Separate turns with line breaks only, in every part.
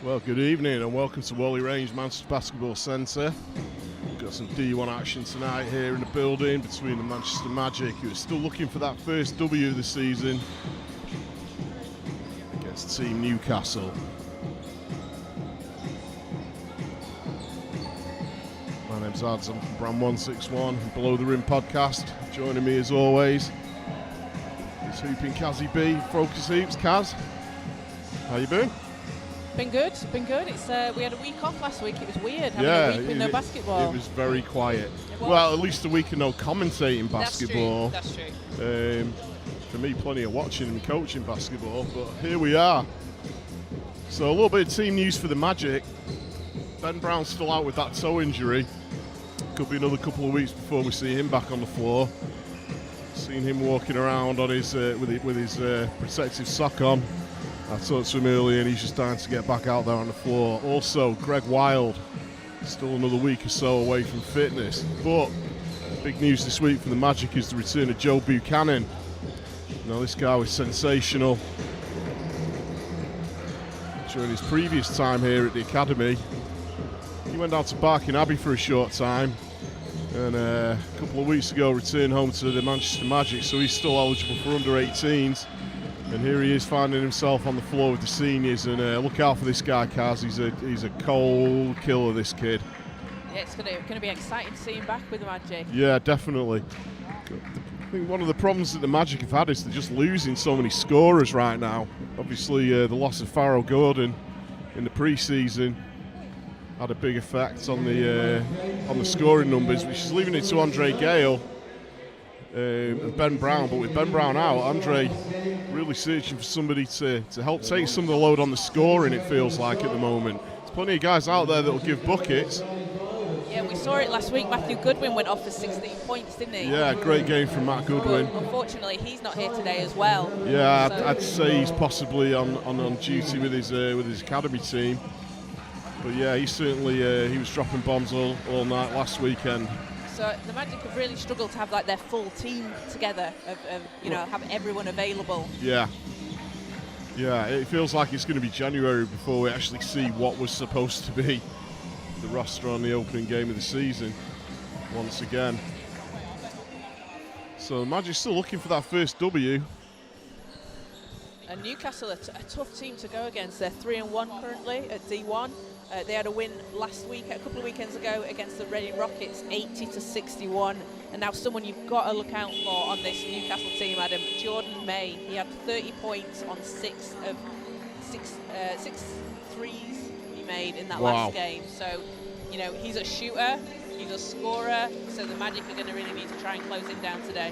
Well, good evening and welcome to Whalley Range Manchester Basketball Centre. We've got some D1 action tonight here in the building between the Manchester Magic, who are still looking for that first W of the season, against Team Newcastle. My name's Ads, I'm from Brand 161, Below the Rim podcast. Joining me as always is Hooping Kazzy B, Focus Hoops. Kaz, how you been?
Been good. It's we had a week off last week. It was weird having a week with no basketball.
It was very quiet. Well, at least a week of no commentating basketball.
That's true.
For me, plenty of watching and coaching basketball, but here we are. So a little bit of team news for the Magic. Ben Brown's still out with that toe injury. Could be another couple of weeks before we see him back on the floor. Seen him walking around on his with his protective sock on. I talked to him earlier and he's just dying to get back out there on the floor. Also, Greg Wild, still another week or so away from fitness. But big news this week for the Magic is the return of Joe Buchanan. Now, this guy was sensational during his previous time here at the academy. He went down to Barking Abbey for a short time and a couple of weeks ago returned home to the Manchester Magic, so he's still eligible for under 18s. And here he is finding himself on the floor with the seniors, and look out for this guy, Kaz. He's a cold killer, this kid.
Yeah, it's going to be exciting to see him back with the Magic.
Yeah, definitely. I think one of the problems that the Magic have had is they're just losing so many scorers right now. Obviously, the loss of Farrell Gordon in the pre-season had a big effect on the scoring numbers, which is leaving it to Andre Gale and Ben Brown. But with Ben Brown out, Andre really searching for somebody to help take some of the load on the scoring, it feels like, at the moment. There's plenty of guys out there that will give buckets.
Yeah, we saw it last week. Matthew Goodwin went off for 16 points, didn't he?
Yeah, great game from Matt Goodwin.
But unfortunately, he's not here today as well.
Yeah, so I'd say he's possibly on duty with his academy team. But yeah, he certainly he was dropping bombs all night last weekend.
So the Magic have really struggled to have like their full team together, have everyone available.
Yeah, it feels like it's going to be January before we actually see what was supposed to be the roster on the opening game of the season once again. So the Magic's still looking for that first W.
And Newcastle are a tough team to go against. They're 3-1 currently at D1. They had a win last week, a couple of weekends ago, against the Reading Rockets, 80-61. And now someone you've got to look out for on this Newcastle team, Adam, Jordan May. He had 30 points on six threes he made in that last game. So, he's a shooter, he's a scorer. So the Magic are going to really need to try and close him down today.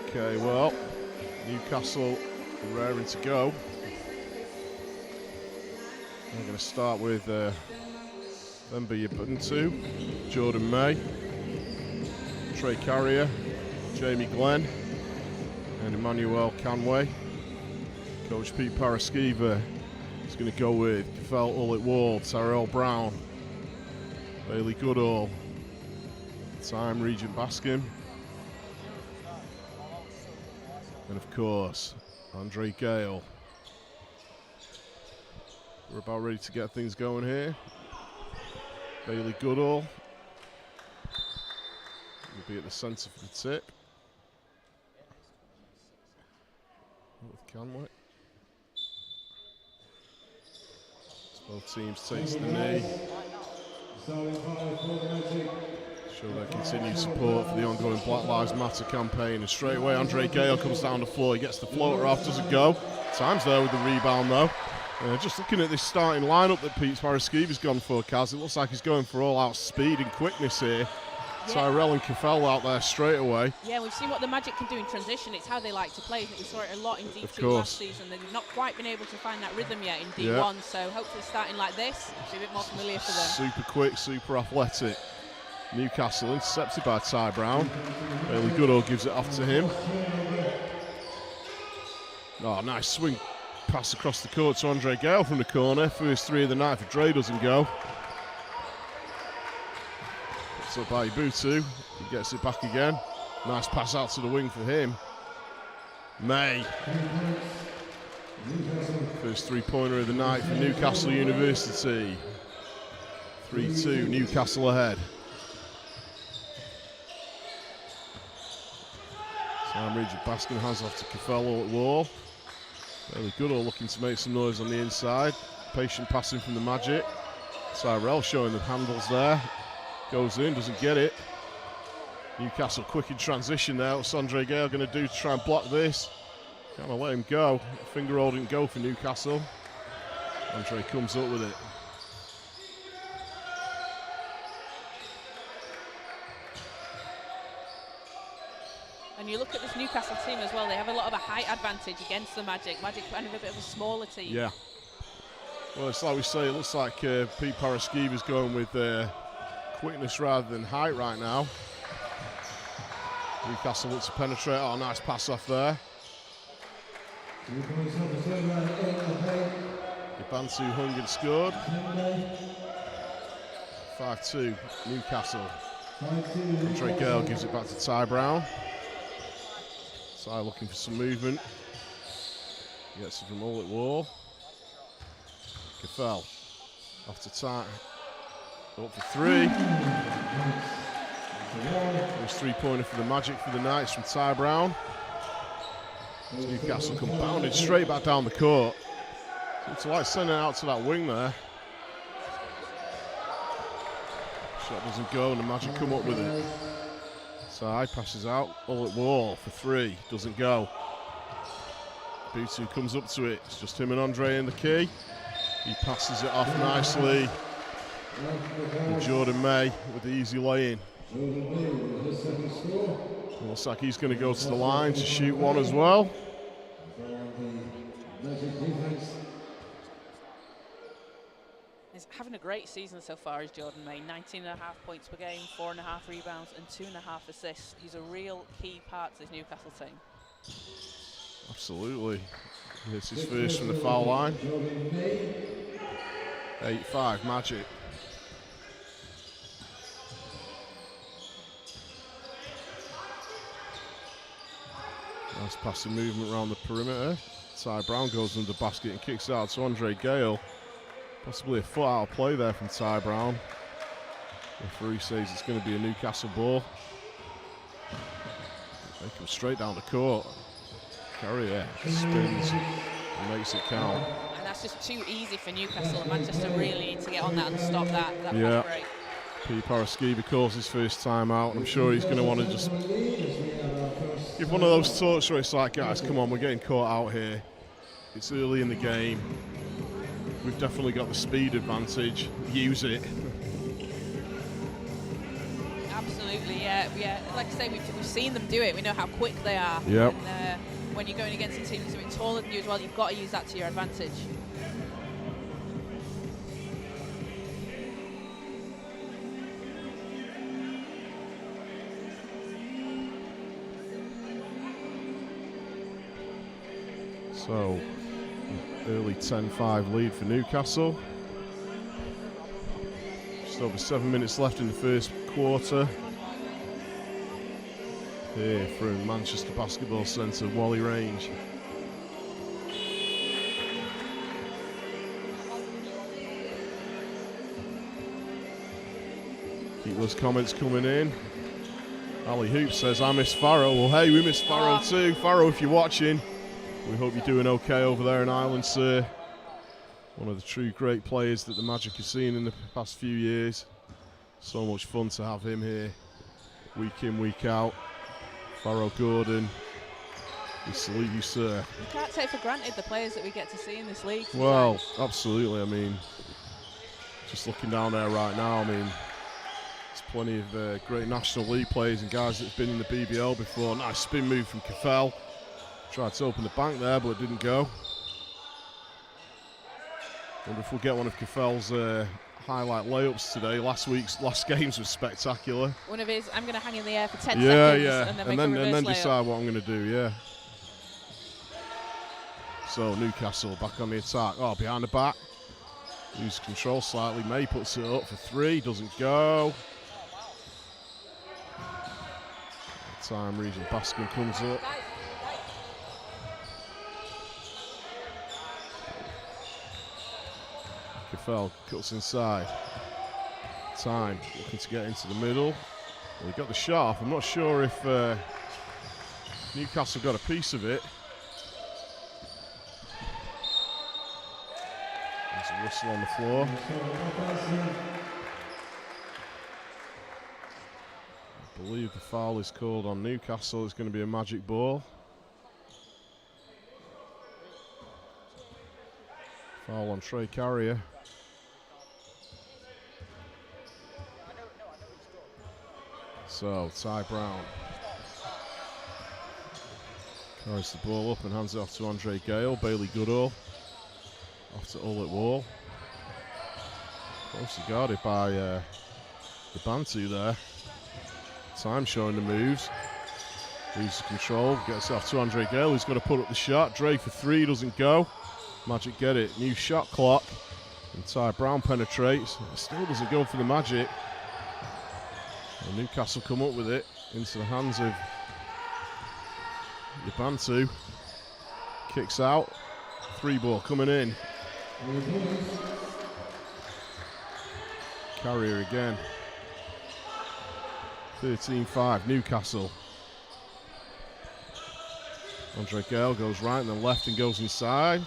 Okay, well, Newcastle raring to go. I'm going to start with Themba Yabuntu, Jordan May, Trey Carrier, Jamie Glenn, and Emmanuel Canway. Coach Pete Paraskiva is going to go with Kefel Ullit-Wall, Tyrell Brown, Bailey Goodall, Time Regent Baskin, and of course Andre Gale. We're about ready to get things going here. Bailey Goodall will be at the centre for the tip. With Canway. Both teams takes the knee. Show their continued support for the ongoing Black Lives Matter campaign. And straight away, Andre Gale comes down the floor. He gets the floater off, doesn't go. Time's there with the rebound though. Just looking at this starting lineup that Pete Paraskiva's gone for, Kaz, it looks like he's going for all-out speed and quickness here. Yeah. Tyrell and Kefel out there straight away. Yeah,
we've seen what the Magic can do in transition. It's how they like to play. I think we saw it a lot in D2 last season. They've not quite been able to find that rhythm yet in D1, so hopefully starting like this will be a bit more familiar for them.
Super quick, super athletic. Newcastle intercepted by Ty Brown. Bailey Goodall gives it off to him. Oh, nice swing pass across the court to Andre Gale from the corner. First three of the night for Dre doesn't go. Puts up by Ibutu. He gets it back again. Nice pass out to the wing for him. May. First three-pointer of the night for Newcastle University. 3-2, Newcastle ahead. Sam Regis basking hands off to Cafello at wall. Fairly good, all looking to make some noise on the inside. Patient passing from the Magic. Tyrell showing the handles there. Goes in, doesn't get it. Newcastle quick in transition there. What's Andre Gale going to do to try and block this? Kind of let him go. Finger roll didn't go for Newcastle. Andre comes up with it.
And you look at this Newcastle team as well, they have a lot of a height advantage against the Magic. Magic kind of a bit of a smaller team.
Yeah. Well, it's like we say, it looks like Pete Paraskiva's going with quickness rather than height right now. Newcastle looks to penetrate. Oh, nice pass off there. Ibantu hung and scored. 5-2, Newcastle. Andre Gale gives it back to Ty Brown. Ty looking for some movement. Gets it from all at wall. Cafell off to Ty. Up for three. First three-pointer for the Magic for the Knights from Ty Brown. Newcastle come bounding straight back down the court. It's like sending it out to that wing there. Shot doesn't go and the Magic come up with it. Ty passes out, all at wall for three, doesn't go. Butu comes up to it, it's just him and Andre in the key. He passes it off nicely. And Jordan May with the easy lay-in. Looks like he's going to go to the line to shoot one as well.
He's having a great season so far, is Jordan May. 19.5 points per game, 4.5 rebounds and 2.5 assists. He's a real key part to this Newcastle team.
Absolutely. It's his first from the foul line. 8-5, Magic. Nice passing movement around the perimeter. Ty Brown goes under the basket and kicks out to Andre Gale. Possibly a foot out of play there from Ty Brown. The referee says it's going to be a Newcastle ball. They come straight down the court. Carrier spins and makes it count.
And that's just too easy for Newcastle, and Manchester really need to get on that and stop that
yeah.
fast break.
Pete Paraskiva calls his first time out, and I'm sure he's going to want to just give one of those talks where it's like, guys, come on, we're getting caught out here. It's early in the game. We've definitely got the speed advantage. Use it.
Absolutely, yeah. Like I say, we've seen them do it. We know how quick they are.
Yep.
And when you're going against a team that's a bit taller than you as well, you've got to use that to your advantage.
So, early 10-5 lead for Newcastle. Just over 7 minutes left in the first quarter. Here from Manchester Basketball Centre, Wally Range. Keep those comments coming in. Ali Hoop says, I miss Farrow. Well, hey, we miss Farrow too. Farrow, if you're watching, we hope you're doing okay over there in Ireland, sir. One of the true great players that the Magic have seen in the past few years. So much fun to have him here, week in, week out. Farrow Gordon, we salute you, sir.
You can't take for granted the players that we get to see in this league.
Well, absolutely. I mean, just looking down there right now, I mean, there's plenty of great National League players and guys that have been in the BBL before. Nice spin move from Cafell. Tried to open the bank there, but it didn't go. Wonder if we'll get one of Cafell's highlight layups today. Last games was spectacular.
One of his, I'm going to hang in the air for 10 seconds and then make a reverse layup.
Decide what I'm going to do, yeah. So Newcastle back on the attack. Oh, behind the back. Lose control slightly. May puts it up for three, doesn't go. Time Regis Baskin comes up. NFL cuts inside. Time looking to get into the middle. Well, he got the shot off. I'm not sure if Newcastle got a piece of it. There's a whistle on the floor. I believe the foul is called on Newcastle. It's going to be a magic ball. Foul on Trey Carrier. So, Ty Brown carries the ball up and hands it off to Andre Gale. Bailey Goodall off to Ulrich Wall. Closely guarded by the Bantu there. Time showing the moves. Loses control, gets off to Andre Gale, who's got to put up the shot. Dre for three, doesn't go. Magic get it. New shot clock. And Ty Brown penetrates. It still doesn't go for the Magic. And Newcastle come up with it into the hands of Yabantu. Kicks out. Three ball coming in. Carrier again. 13-5, Newcastle. Andre Gale goes right and then left and goes inside.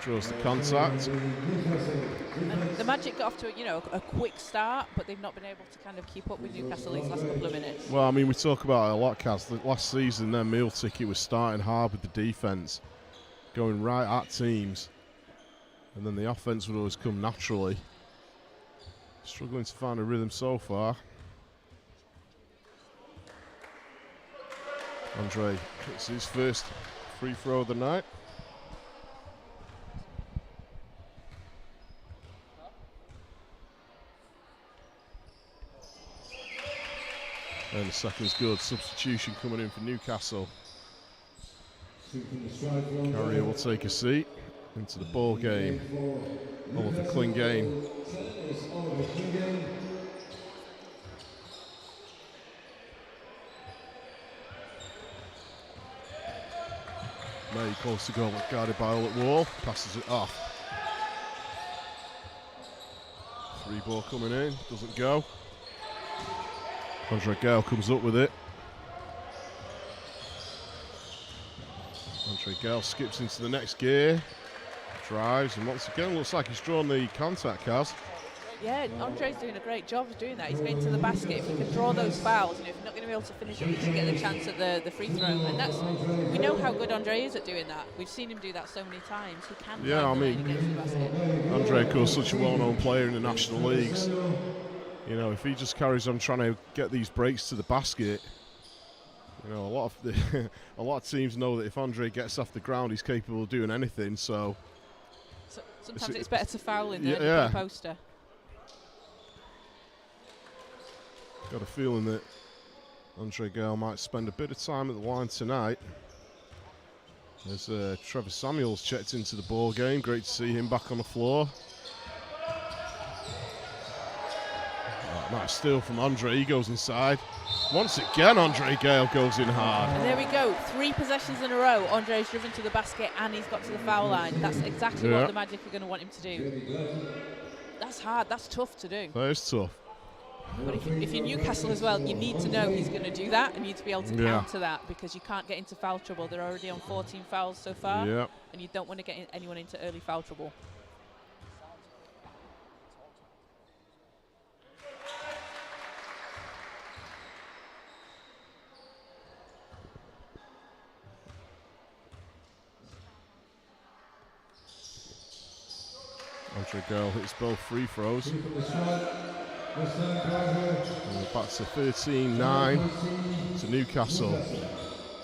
Draws the contact.
And the Magic got off to a quick start, but they've not been able to kind of keep up with Newcastle these last couple of minutes.
Well, I mean, we talk about it a lot, Kaz. The last season, their meal ticket was starting hard with the defense, going right at teams, and then the offense would always come naturally. Struggling to find a rhythm so far. Andre hits his first free throw of the night. And the second's good. Substitution coming in for Newcastle. Carrier will take a seat into the ball game. Oliver Klingane. May close to goal, guarded by Ulrich Wall. Passes it off. Three ball coming in, doesn't go. Andre Gale comes up with it. Andre Gale skips into the next gear. Drives, and once again looks like he's drawn the contact, Kaz.
Yeah, Andre's doing a great job of doing that. He's getting to the basket. If he can draw those fouls, and if you're not going to be able to finish, at least you get the chance at the free throw. And we know how good Andre is at doing that. We've seen him do that so many times. He can.
Yeah, I mean, Andre, of course, such a well-known player in the national leagues. You know, if he just carries on trying to get these breaks to the basket, you know, a lot of teams know that if Andre gets off the ground, he's capable of doing anything. So
sometimes it's better to foul in than a poster.
Got a feeling that Andre Gale might spend a bit of time at the line tonight. As Trevor Samuels checked into the ball game. Great to see him back on the floor. Nice steal from Andre. He goes inside. Once again, Andre Gale goes in hard.
And there we go. 3 possessions in a row. Andre's driven to the basket and he's got to the foul line. That's exactly what the Magic are going to want him to do. That's hard. That's tough to do.
That is tough.
But if you're Newcastle as well, you need to know he's going to do that and you need to be able to counter that, because you can't get into foul trouble. They're already on 14 fouls so far, and you don't want to get anyone into early foul trouble.
Andre Gale hits both free throws. And we're back to 13-9 to Newcastle.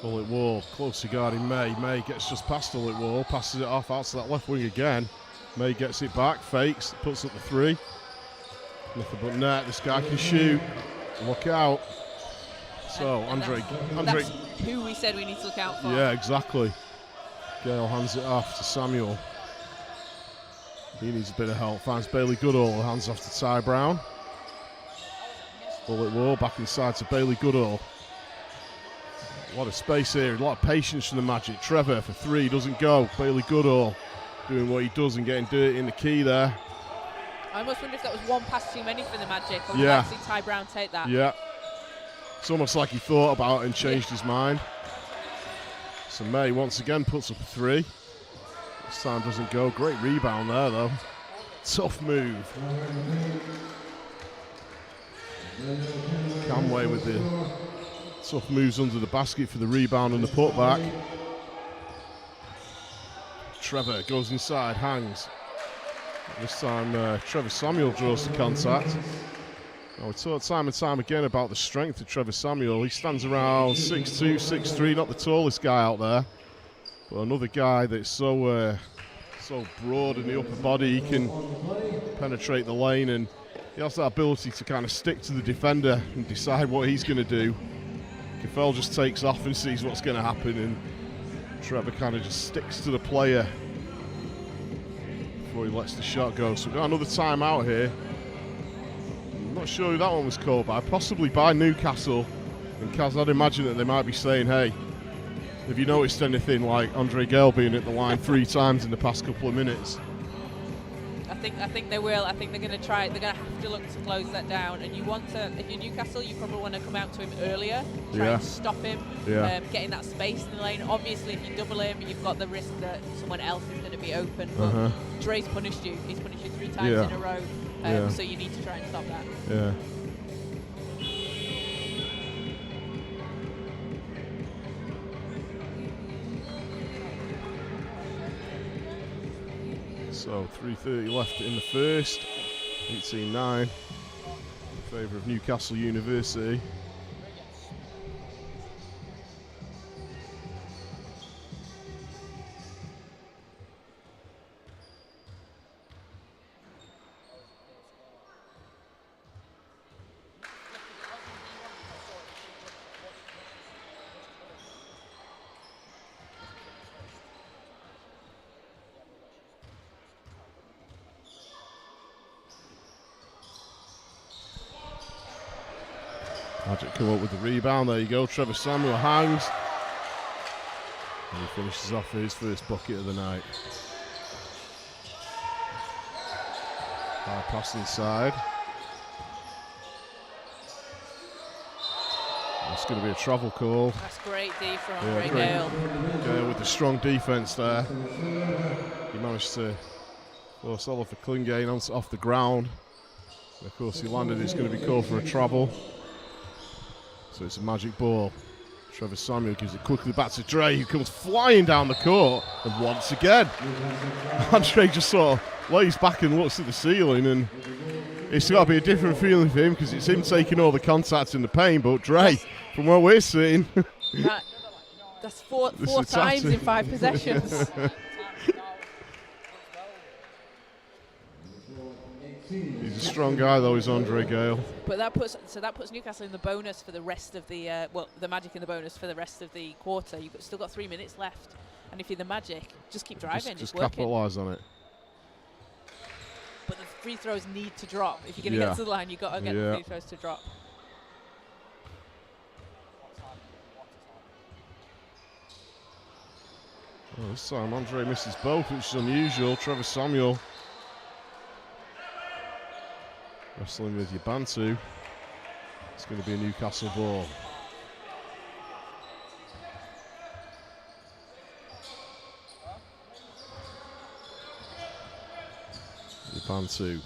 Ulrich Wall closely guarding May. May gets just past Ulrich Wall, passes it off out to that left wing again. May gets it back, fakes, puts up the 3. Nothing but net. This guy can shoot. Look out. So Andre,
that's who we said we need to look out for.
Yeah, exactly. Gale hands it off to Samuel. He needs a bit of help. Finds Bailey Goodall. Hands off to Ty Brown. Ulrich Wall back inside to Bailey Goodall. A lot of space here. A lot of patience from the Magic. Trevor for 3 doesn't go. Bailey Goodall doing what he does and getting dirty in the key there.
I almost wonder if that was one pass too many for the Magic. Or
Yeah.
we'd like to see Ty Brown take that.
Yeah. It's almost like he thought about it and changed his mind. So May once again puts up a 3. This time doesn't go. Great rebound there though. Tough move. Camway with the tough moves under the basket for the rebound and the putback. Trevor goes inside, hangs. This time Trevor Samuel draws the contact. Now, we talk time and time again about the strength of Trevor Samuel. He stands around 6'2", 6'3", not the tallest guy out there, but another guy that's so broad in the upper body. He can penetrate the lane, and he has that ability to kind of stick to the defender and decide what he's going to do. Kefell just takes off and sees what's going to happen, and Trevor kind of just sticks to the player before he lets the shot go. So we've got another timeout here. I'm not sure who that one was called by, possibly by Newcastle. And Kaz, I'd imagine that they might be saying, hey, have you noticed anything like Andre Gale being at the line 3 times in the past couple of minutes?
I think they will. I think they're going to try. They're going to have to look to close that down. And you want to, if you're Newcastle, you probably want to come out to him earlier, try and stop him, getting that space in the lane. Obviously, if you double him, you've got the risk that someone else is going to be open. But Dre's punished you. He's punished you 3 times in a row. So you need to try and stop that.
Yeah. So 3:30 left in the first, 18-9 in favour of Newcastle University. Magic come up with the rebound. There you go. Trevor Samuel hangs. And he finishes off his first bucket of the night. High pass inside. That's going to be a travel call.
That's great D from Andre Gale.
Gale with the strong defence there. He managed to force Oliver Klingane off the ground. And of course, he landed. It's going to be called for a travel. So it's a Magic ball. Trevor Samuel gives it quickly back to Dre, who comes flying down the court. And once again, Andre just sort of lays back and looks at the ceiling. And it's got to be a different feeling for him because it's him taking all the contact in the paint. But Dre, from where we're sitting...
that's four times in 5 possessions.
He's a strong guy, though, is Andre Gale.
But that puts Newcastle in the bonus for the rest of the the Magic in the bonus for the rest of the quarter. You've still got 3 minutes left, and if you're the Magic, just keep driving,
just capitalise on it.
But the free throws need to drop. If you're going to get to the line, you've got to get the free throws to drop.
Oh, this time Andre misses both, which is unusual. Trevor Samuel wrestling with Yabantu. It's going to be a Newcastle ball. Yabantu.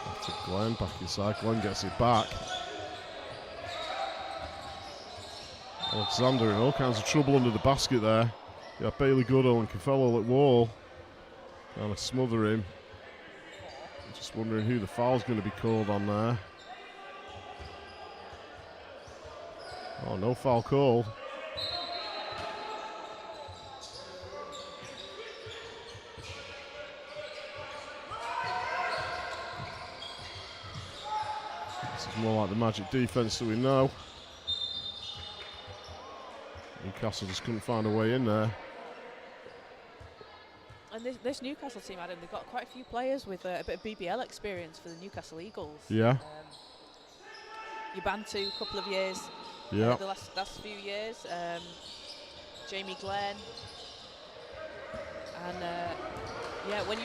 Back to Glenn, back inside. Glenn gets it back. Alexander in all kinds of trouble under the basket there. Yeah, Bailey Goodall and Kefell at wall. Trying to smother him. Just wondering who the foul's going to be called on there. Oh, no foul called. This is more like the Magic defense that we know. Newcastle just couldn't find a way in there.
And this Newcastle team, Adam, they've got quite a few players with a bit of BBL experience for the Newcastle Eagles.
Yeah.
Yabantu, a couple of years.
Yeah.
The last few years. Jamie Glenn. And Yeah, when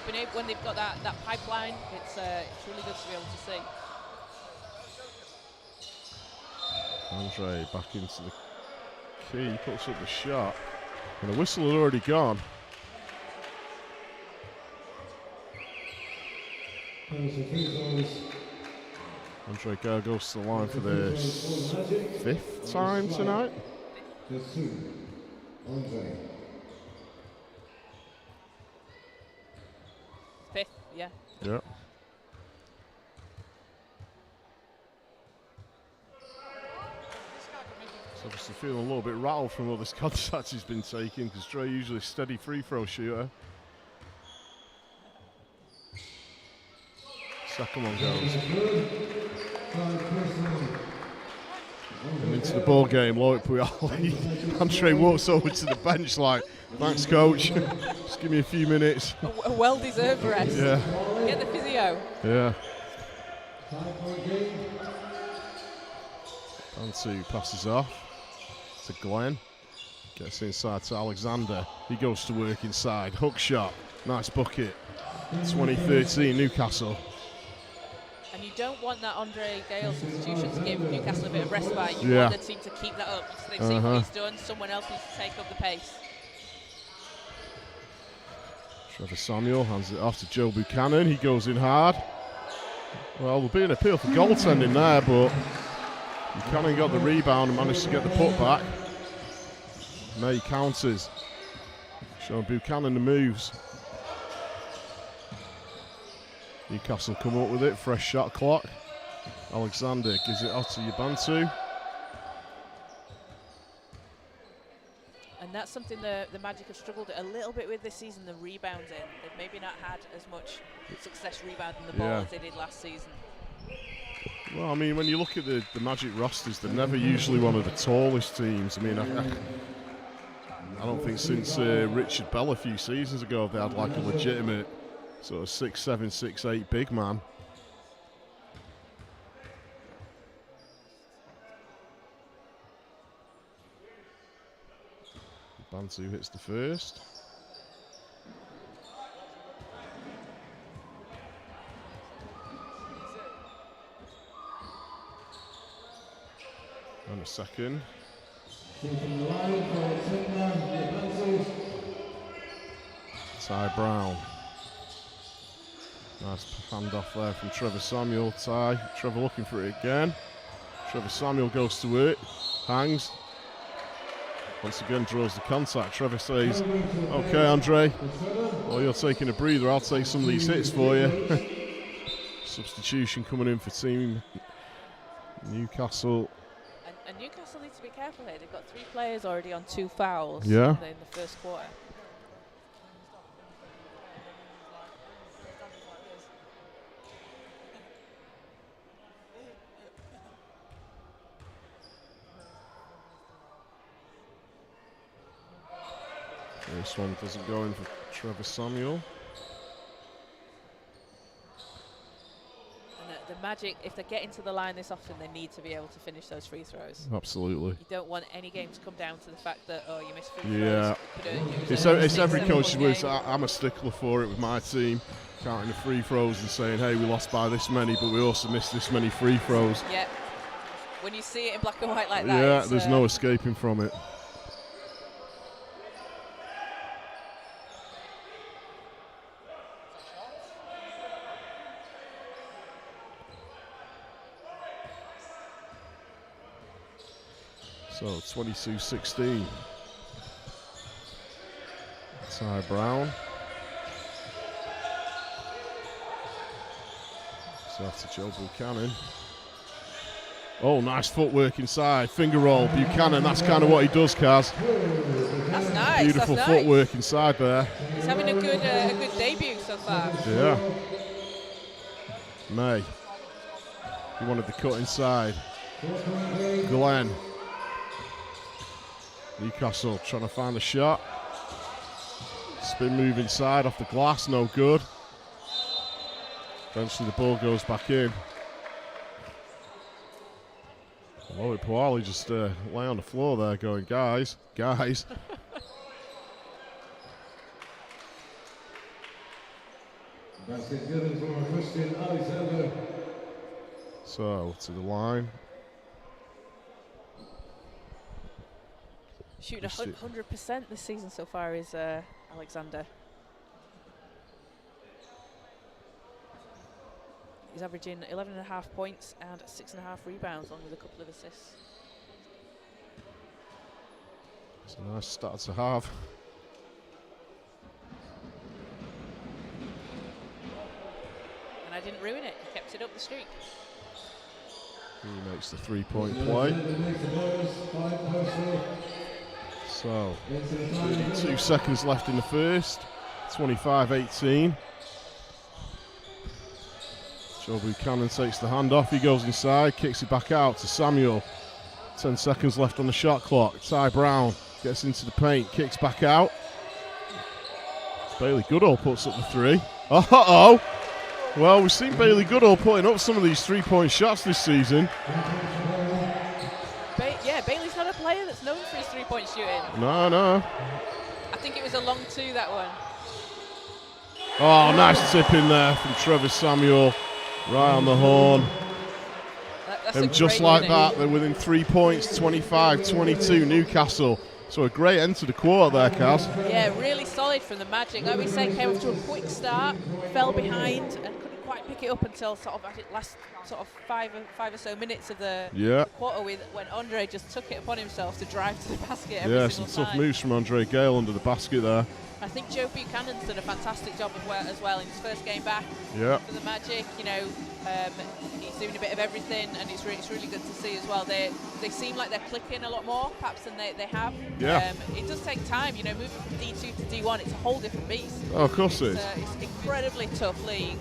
they've got that pipeline, it's really good to be able to see.
Andre back into the key, puts up the shot, and the whistle had already gone. Andre Gale goes to the line for the 5th time tonight.
Fifth, yeah.
Yeah. He's obviously feeling a little bit rattled from all this contact he's been taking, because Dre usually a steady free throw shooter. Second one goes. And into the ball game, Loic Puyali. Andre walks over to the bench like, thanks coach, just give me a few minutes.
A well-deserved rest.
Yeah.
Get the physio.
Yeah. Bantu passes off to Glenn. Gets inside to Alexander. He goes to work inside. Hook shot. Nice bucket. 2013 Newcastle.
And you don't want that Andre Gale substitution to give Newcastle a bit of respite. You want the team to keep that up. So they've seen what he's done. Someone else needs to take up the pace.
Trevor Samuel hands it off to Joe Buchanan. He goes in hard. Well, there'll be an appeal for goaltending there, but Buchanan got the rebound and managed to get the put back. May counters. Showing Buchanan the moves. Newcastle come up with it. Fresh shot clock. Alexander gives it off to Yabantu.
And that's something the Magic have struggled a little bit with this season, the rebounding. They've maybe not had as much success rebounding the ball as they did last season.
Well, I mean, when you look at the Magic rosters, they're never usually one of the tallest teams. I mean, I don't think since Richard Bell a few seasons ago they had like a legitimate sort of 6'7", 6'8" big man. Bantu hits the first. And a second. Ty Brown. Nice handoff there from Trevor Samuel. Ty. Trevor looking for it again. Trevor Samuel goes to it. Hangs. Once again draws the contact. Trevor says, okay, Andre, well, you're taking a breather. I'll take some of these hits for you. Substitution coming in for team Newcastle.
And Newcastle needs to be careful here. They've got 3 players already on 2 fouls in the first quarter.
This one doesn't go in for Trevor Samuel.
And the Magic, if they get into the line this often, they need to be able to finish those free throws.
Absolutely.
You don't want any game to come down to the fact that, oh, you missed free
Yeah.
throws.
It's every coach's words. I'm a stickler for it with my team, counting the free throws and saying, hey, we lost by this many, but we also missed this many free throws.
Yeah. When you see it in black and white like that.
Yeah, there's no escaping from it. So 22-16. Ty Brown. So after Joe Buchanan. Oh, nice footwork inside. Finger roll. Buchanan, that's kind of what he does, Kaz.
That's nice.
Beautiful footwork inside there.
He's having a good debut so far.
Yeah. May. He wanted the cut inside. Glenn. Newcastle trying to find a shot. Spin move inside off the glass, no good. Eventually the ball goes back in. Loic Puyali just lay on the floor there going, guys. So, to the line.
Shooting 100% this season so far is Alexander. He's averaging 11.5 points and 6.5 rebounds, along with a couple of assists.
It's a nice start to have.
And I didn't ruin it. He kept it up the streak.
He makes the three-point play. So, 32 seconds left in the first. 25-18. Joe Buchanan takes the hand off. He goes inside, kicks it back out to Samuel. 10 seconds left on the shot clock. Ty Brown gets into the paint, kicks back out. Bailey Goodall puts up the three. Uh-oh! Well, we've seen Bailey Goodall putting up some of these three-point shots this season.
Yeah, Bailey's not a player that's known for his three-point shooting.
No.
I think it was a long two, that one.
Oh, nice tip in there from Trevor Samuel. Right on the horn. And just like that, they're within 3 points, 25-22 Newcastle. So a great end to the quarter there, Kaz.
Yeah, really solid from the Magic. Like we said, came off to a quick start, fell behind, and couldn't quite pick it up until sort of last sort of five or so minutes of the quarter, when Andre just took it upon himself to drive to the basket every single time.
Some tough moves from Andre Gale under the basket there.
I think Joe Buchanan's done a fantastic job as well in his first game back for the Magic. You know, he's doing a bit of everything, and it's really good to see as well. They seem like they're clicking a lot more, perhaps, than they have.
Yeah.
It does take time. You know, moving from D2 to D1, it's a whole different beast.
Oh, of course it is.
It's an incredibly tough league.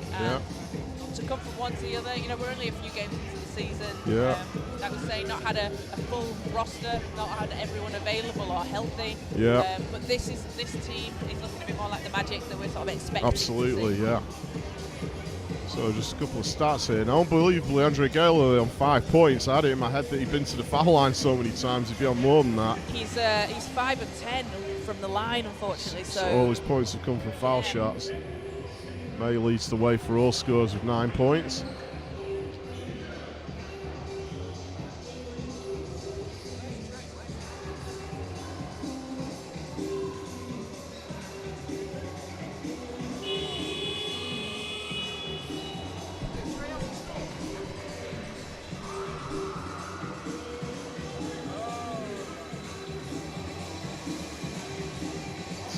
To come from one to the other, you know, we're only a few games into the season. Like we say, not had a full roster, not had everyone available or healthy. But this team is looking a bit more like the Magic that we're sort of expecting.
Absolutely, yeah. So just a couple of stats here. Now, unbelievably, Andre Gale on 5 points. I had it in my head that he'd been to the foul line so many times. He'd be on more than that.
He's 5 of 10 from the line, unfortunately. So
all his points have come from foul shots. May leads the way for all scores with 9 points.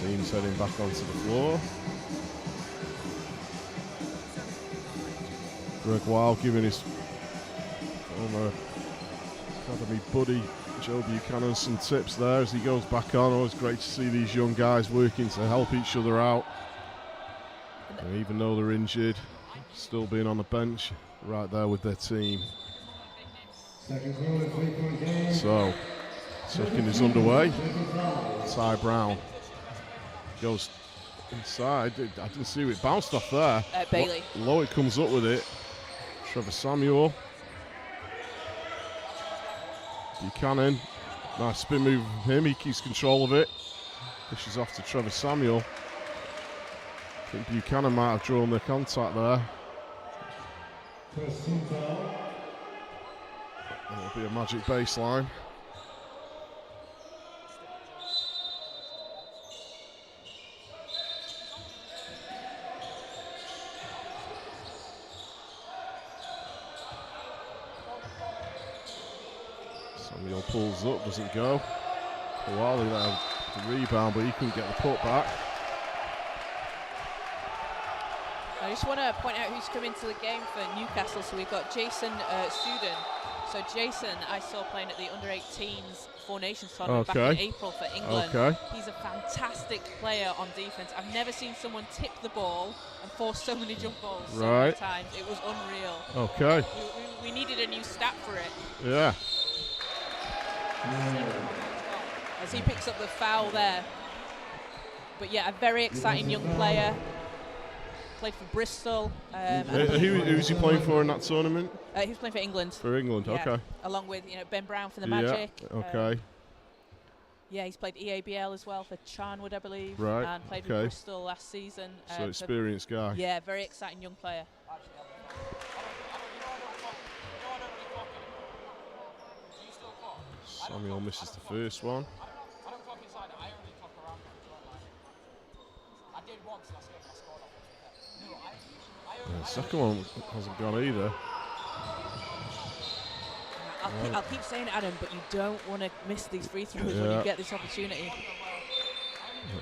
Team's heading back onto the floor. Greg Wild giving his former academy buddy Joe Buchanan some tips there as he goes back on. Always great to see these young guys working to help each other out. And even though they're injured, still being on the bench, right there with their team. So, second is underway. Ty Brown goes inside. I didn't see it bounced off there.
Bailey.
Lowitt comes up with it. Trevor Samuel. Buchanan. Nice spin move from him. He keeps control of it. Pushes off to Trevor Samuel. I think Buchanan might have drawn the contact there. It'll be a Magic baseline. Samuel pulls up, doesn't go. Kowali there with the rebound, but he couldn't get the put back.
I just want to point out who's come into the game for Newcastle. So we've got Jason Suden. So Jason, I saw playing at the under-18s Four Nations tournament back in April for England. He's a fantastic player on defense. I've never seen someone tip the ball and force so many jump balls so many times. It was unreal. We needed a new stat for it.
Yeah.
As he picks up the foul there. But yeah, a very exciting young player. Played for Bristol.
Who's he playing for in that tournament?
He was playing for England.
For England, okay.
Along with Ben Brown for the Magic.
Okay.
Yeah, he's played EABL as well for Charnwood, I believe.
Right,
And played with Bristol last season.
So experienced guy.
Yeah, very exciting young player.
Samuel misses the first one. The second one hasn't gone either.
I'll keep saying it, Adam, but you don't want to miss these free throws when you get this opportunity.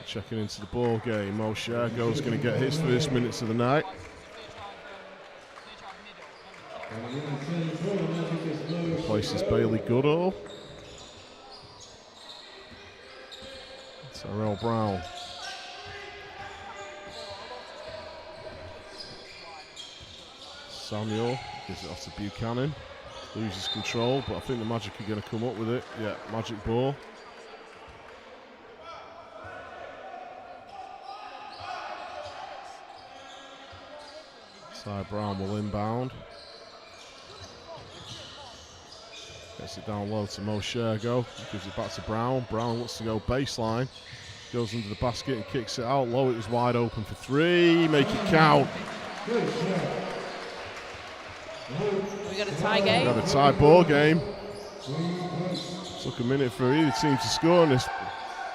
Checking into the ball game. Mo Shergo's going to get his first minutes of the night. Places Bailey Goodall. Terrell Brown. Samuel gives it off to Buchanan. Loses control, but I think the Magic are going to come up with it. Yeah, Magic ball. Ty Brown will inbound. Gets it down low to Mo Shergo. Gives it back to Brown. Brown wants to go baseline. Goes under the basket and kicks it out low. It was wide open for three. Make it count.
We got a tie game.
We got a tie ball game. Took a minute for either team to score in this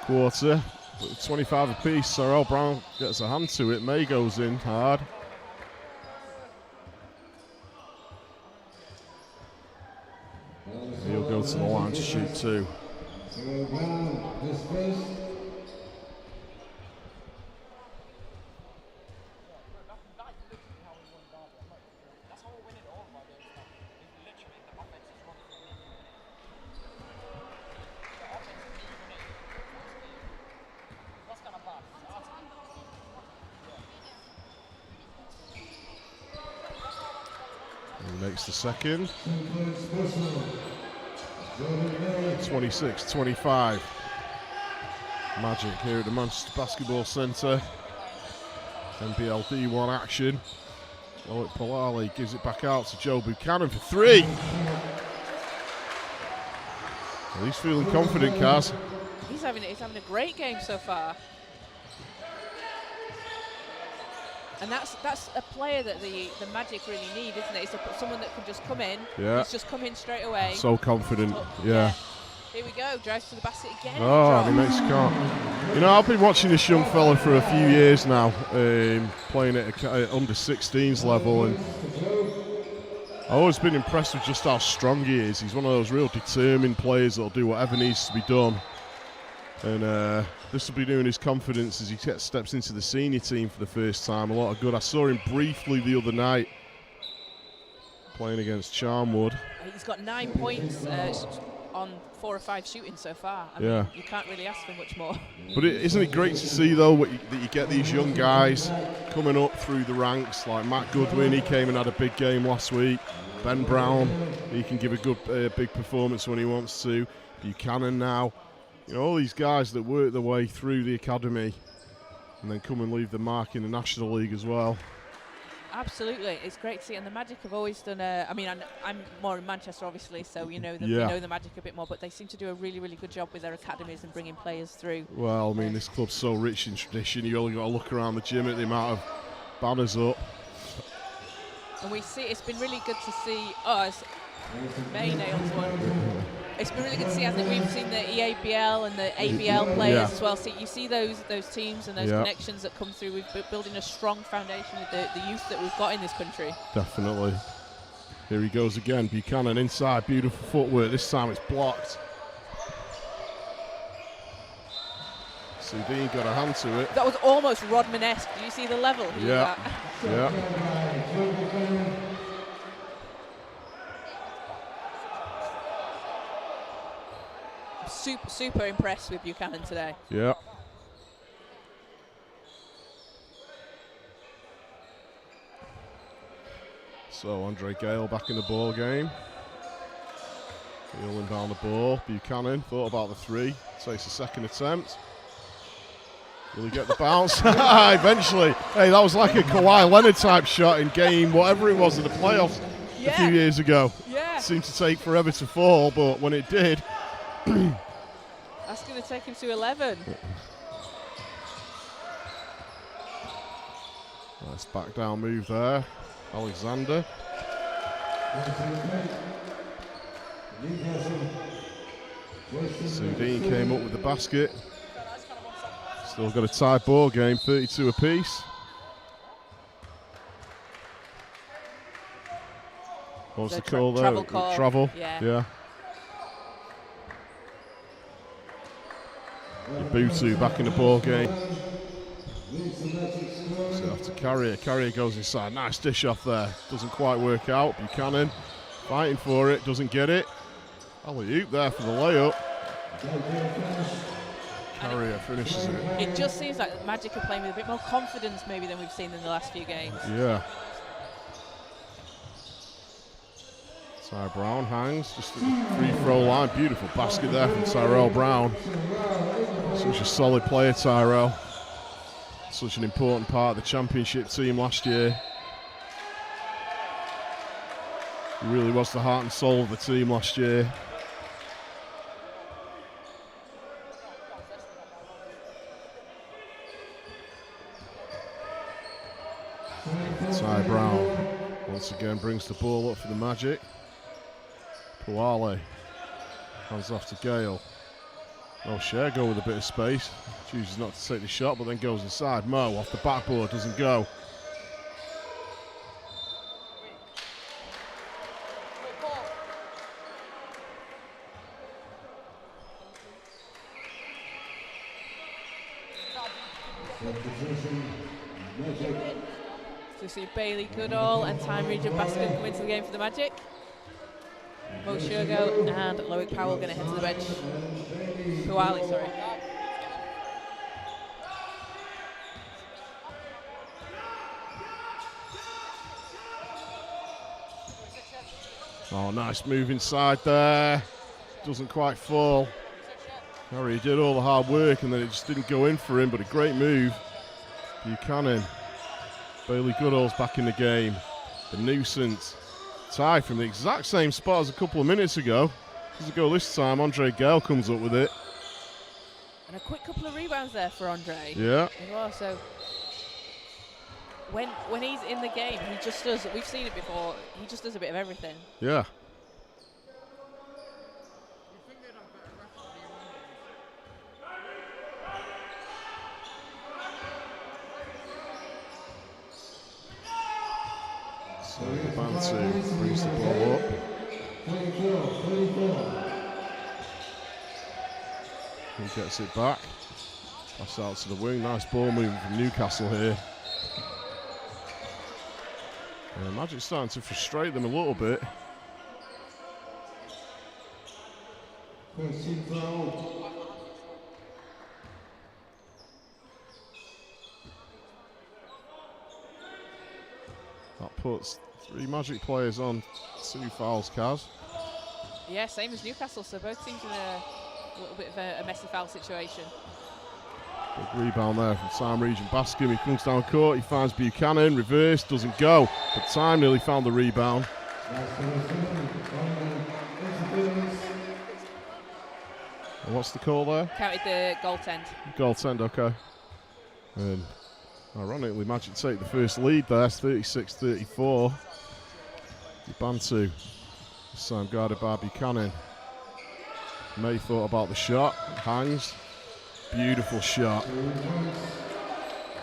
quarter. But 25 apiece. Sorrell Brown gets a hand to it. May goes in hard. He'll go to the line to shoot two. He makes the second. 26-25. Magic here at the Manchester Basketball Centre. NBL D1 action. Loic Polali gives it back out to Joe Buchanan for three. Well, he's feeling confident, Kaz.
He's having a great game so far. And that's a player that the Magic really need, isn't it? It's someone that can just come in.
Yeah.
He's just come in straight away.
So confident. Yeah.
Here we go. Drives to the basket again.
Oh, he makes count. You know, I've been watching this young fella for a few years now, playing at under 16s level, and I've always been impressed with just how strong he is. He's one of those real determined players that'll do whatever needs to be done. And this will be doing his confidence as he steps into the senior team for the first time. A lot of good. I saw him briefly the other night playing against Charnwood.
He's got 9 points on 4 or 5 shooting so far. I mean, you can't really ask for much more.
But isn't it great to see, though, that you get these young guys coming up through the ranks, like Matt Goodwin, he came and had a big game last week. Ben Brown, he can give a good big performance when he wants to. Buchanan now. You know, all these guys that work their way through the academy and then come and leave the mark in the National League as well.
Absolutely, it's great to see. And the Magic have always done I mean, I'm more in Manchester, obviously, so you know them, you know the Magic a bit more, but they seem to do a really, really good job with their academies and bringing players through.
Well, I mean, this club's so rich in tradition. You only got to look around the gym at the amount of banners up.
And we see, it's been really good to see us. May nails one. It's been really good to see, hasn't it? We've seen the EABL and the ABL players as well. So you see those teams and those connections that come through. We've building a strong foundation with the youth that we've got in this country. Definitely.
Here he goes again. Buchanan inside. Beautiful footwork. This time it's blocked. Sudeen got a hand to it.
That was almost Rodman-esque. Do you see the level?
Yeah. Yeah.
Super impressed with Buchanan today.
Yeah. So Andre Gale back in the ball game. Wheeling down the ball. Buchanan thought about the three. Takes a second attempt. Will he get the bounce? Eventually. Hey, that was like a Kawhi Leonard type shot in game, whatever it was in the playoffs a few years ago.
Yeah.
It seemed to take forever to fall, but when it did.
That's going to take him to 11.
Nice back down move there. Alexander. Sundin came up with the basket. Still got a tie ball game, 32 apiece. What's the call there?
Travel call.
Travel?
Yeah.
Butu back in the ball game. So after Carrier. Carrier goes inside. Nice dish off there. Doesn't quite work out. Buchanan fighting for it. Doesn't get it. Alley-oop there for the layup. Carrier finishes it.
It just seems like Magic are playing with a bit more confidence maybe than we've seen in the last few games.
Yeah. Ty Brown hangs just at the free throw line. Beautiful basket there from Tyrell Brown. Such a solid player, Tyrell. Such an important part of the championship team last year. He really was the heart and soul of the team last year. Ty Brown once again brings the ball up for the Magic. Puale hands off to Gale. O'Shea go with a bit of space. Chooses not to take the shot, but then goes inside. Mo off the backboard, doesn't go.
So we see Bailey Goodall and Time Regent Baskin come into the game for the Magic. Mo Shergo and Loic Powell going to head to the bench. Puali, sorry.
Oh, nice move inside there. Doesn't quite fall. Harry did all the hard work and then it just didn't go in for him, but a great move. Buchanan. Bailey Goodall's back in the game. The nuisance. Tie from the exact same spot as a couple of minutes ago. Doesn't go this time. Andre Gale comes up with it.
And a quick couple of rebounds there for Andre.
Yeah.
As well, so when he's in the game, he just does, we've seen it before, he just does a bit of everything.
Yeah. So Bantu brings the ball up. He gets it back. Pass out to the wing. Nice ball movement from Newcastle here. Magic starting to frustrate them a little bit. That puts 3 Magic players on 2 fouls, Kaz.
Yeah, same as Newcastle, so both teams in a little bit of a messy foul situation.
Big rebound there from Time Regent Baskin. He comes down court, he finds Buchanan, reverse, doesn't go. But Time nearly found the rebound. And what's the call there?
Counted the goaltend.
Goaltend, okay. And ironically, Magic take the first lead there, 36-34. Bantu, this time guarded by Buchanan. May thought about the shot, hangs. Beautiful shot.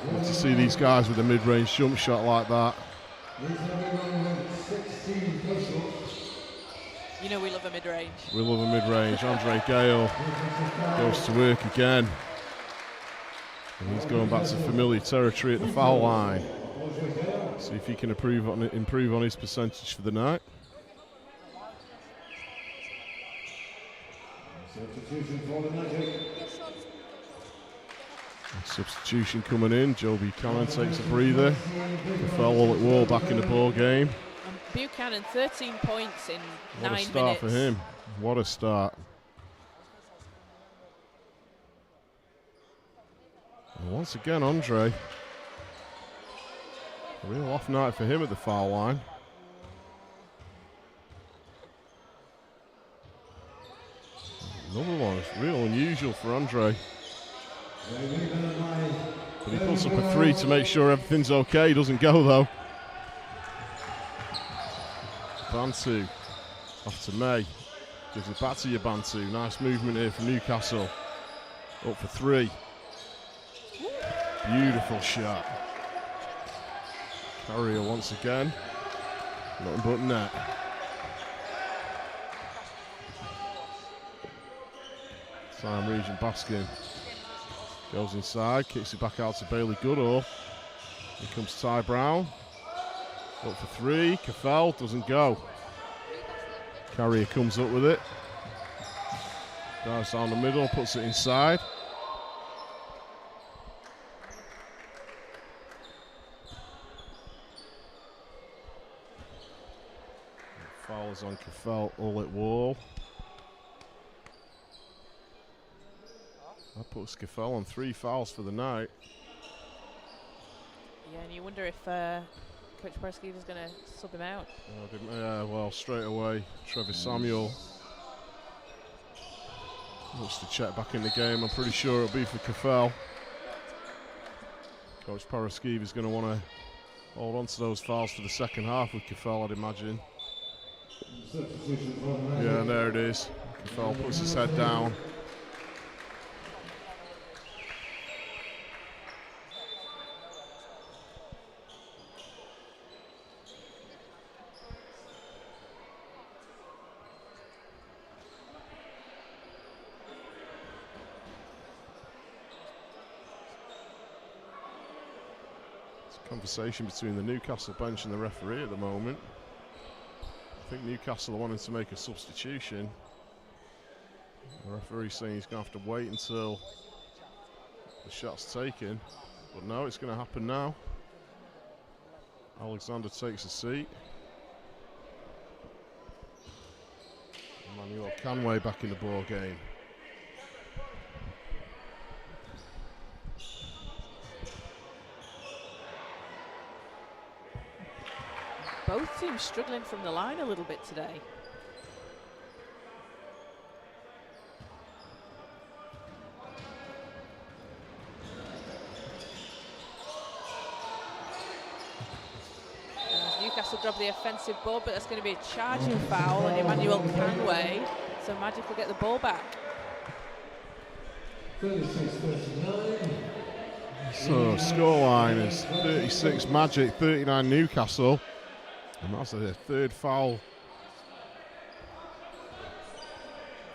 Good to see these guys with a mid-range jump shot like that.
You know we love a mid-range.
We love a mid-range. Andre Gale goes to work again. And he's going back to familiar territory at the foul line. See if he can improve on his percentage for the night. Substitution coming in. Joe Buchanan takes a breather. Fell at Wall back in the ball game.
And Buchanan, 13 points in 9 minutes.
What a start for him. What a start. And once again, Andre. A real off night for him at the foul line. Another one. It's real unusual for Andre. But he puts up a 3 to make sure everything's okay. Doesn't go though. Bantu off to May. Gives it back to your Bantu. Nice movement here from Newcastle. Up for 3. Beautiful shot. Carrier once again. Nothing but net. Time Region Baskin goes inside, kicks it back out to Bailey Goodall. Here comes Ty Brown. Up for 3. Cafell doesn't go. Carrier comes up with it. Dives down the middle, puts it inside. Foul is on Cafell, all at wall. That puts Cafell on 3 fouls for the night.
Yeah, and you wonder if Coach Paraskiva's going to sub him out.
Well, straight away, Trevor Samuel looks to check back in the game. I'm pretty sure it'll be for Cafell. Coach Paraskiva's going to want to hold on to those fouls for the second half with Cafell, I'd imagine. Yeah, there it is. Cafell puts his head down. Conversation between the Newcastle bench and the referee at the moment. I think Newcastle are wanting to make a substitution. The referee's saying he's going to have to wait until the shot's taken. But no, it's going to happen now. Alexander takes a seat. Emmanuel Canway back in the ball game.
Both teams struggling from the line a little bit today. Newcastle grab the offensive ball, but that's going to be a charging foul on Emmanuel Canway. So Magic will get the ball back.
36-39.
So scoreline is 36 Magic, 39 Newcastle. And that's a 3rd foul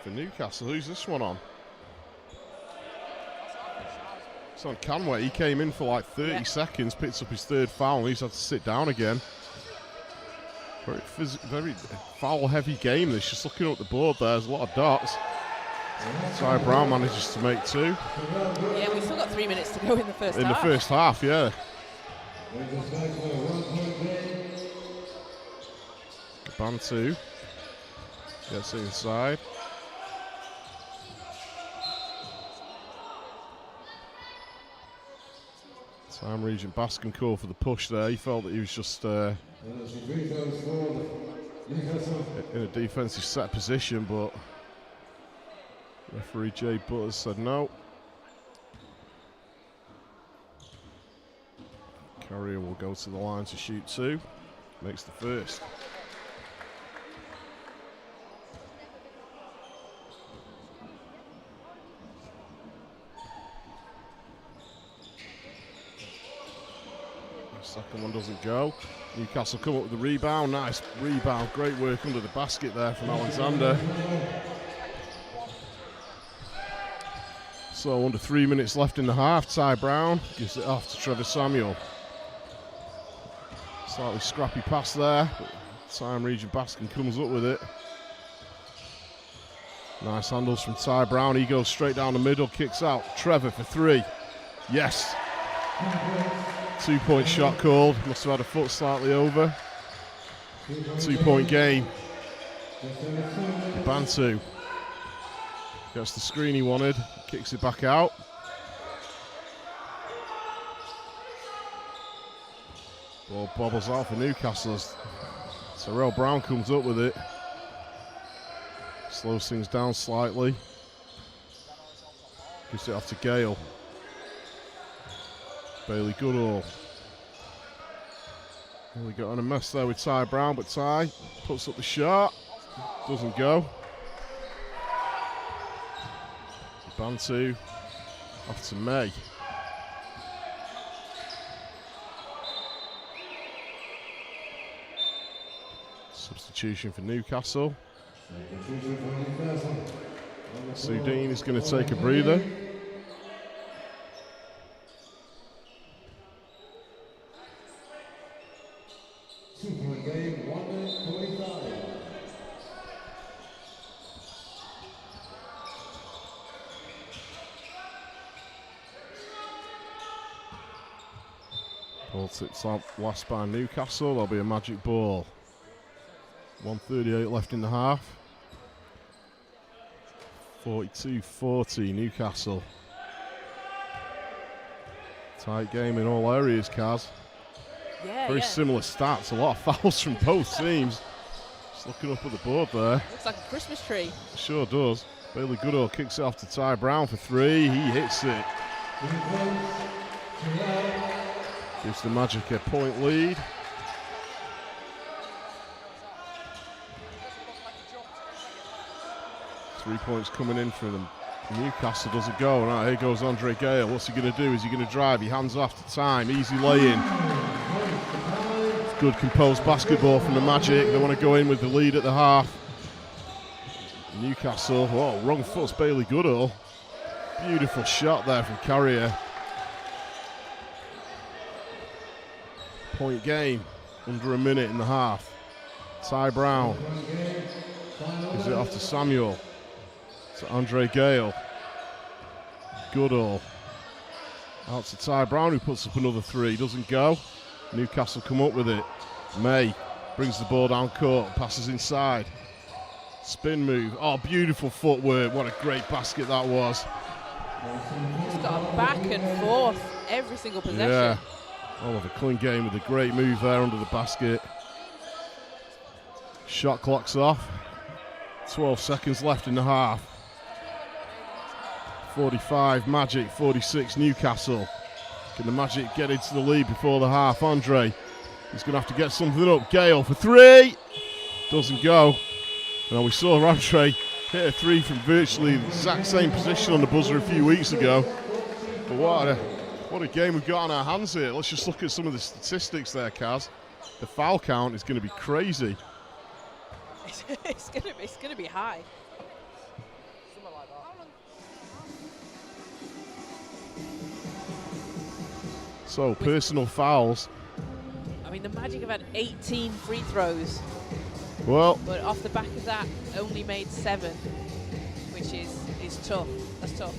for Newcastle. Who's this one on? It's on Canway. He came in for like 30 seconds, picks up his 3rd foul, and he's had to sit down again. Very foul-heavy game. This, just looking up the board there, there's a lot of dots. Ty Brown manages to make 2.
Yeah, we've still got 3 minutes to go in the first half.
In the first half, yeah. Bantu gets it inside. Time Regent Baskin call for the push there. He felt that he was just in a defensive set position, but referee Jay Butters said no. Carrier will go to the line to shoot 2. Makes the first. Second one doesn't go. Newcastle come up with the rebound. Nice rebound. Great work under the basket there from Alexander. So under 3 minutes left in the half. Ty Brown gives it off to Trevor Samuel. Slightly scrappy pass there, but Time Region Baskin comes up with it. Nice handles from Ty Brown. He goes straight down the middle, kicks out. Trevor for 3. Yes. 2-point shot called. Must have had a foot slightly over. 2-point game. Bantu gets the screen he wanted, kicks it back out. Ball bobbles out for Newcastle. Terrell Brown comes up with it. Slows things down slightly. Gives it off to Gale. Bailey Goodall. Well, we got on a mess there with Ty Brown, but Ty puts up the shot. Doesn't go. Bantu off to May. Substitution for Newcastle. Sudeen is going to take a breather. Ball tips out last by Newcastle. There'll be a magic ball. 1:38 left in the half. 42-40 Newcastle. Tight game in all areas, Kaz. Very similar stats. A lot of fouls from both teams. Just looking up at the board there.
Looks like a Christmas tree.
It sure does. Bailey Goodall kicks it off to Ty Brown for three. He hits it. Gives the Magic a point lead. Three points coming in for them. Newcastle doesn't go. Now here goes Andre Gale. What's he going to do? Is he going to drive? He hands off to Time. Easy lay-in. Good composed basketball from the Magic. They want to go in with the lead at the half. Newcastle. Oh, wrong foot's Bailey Goodall. Beautiful shot there from Carrier. Point game. Under a minute in the half. Ty Brown. Gives it off to Samuel. To Andre Gale. Goodall. Out to Ty Brown, who puts up another three. Doesn't go. Newcastle come up with it. May brings the ball down court. Passes inside. Spin move. Oh, beautiful footwork. What a great basket that was.
It's got a back and forth every single possession.
Yeah. Oliver Clean game with a great move there under the basket. Shot clock's off. 12 seconds left in the half. 45 Magic, 46 Newcastle. Can the Magic get into the lead before the half? Andre, he's going to have to get something up. Gale for three. Doesn't go. Now we saw Andre hit a three from virtually the exact same position on the buzzer a few weeks ago. But what a game we've got on our hands here. Let's just look at some of the statistics there, Kaz. The foul count is going to be crazy.
It's going to be high.
So, personal fouls.
I mean, the Magic have had 18 free throws.
Well,
but off the back of that, only made 7, which is tough. That's tough.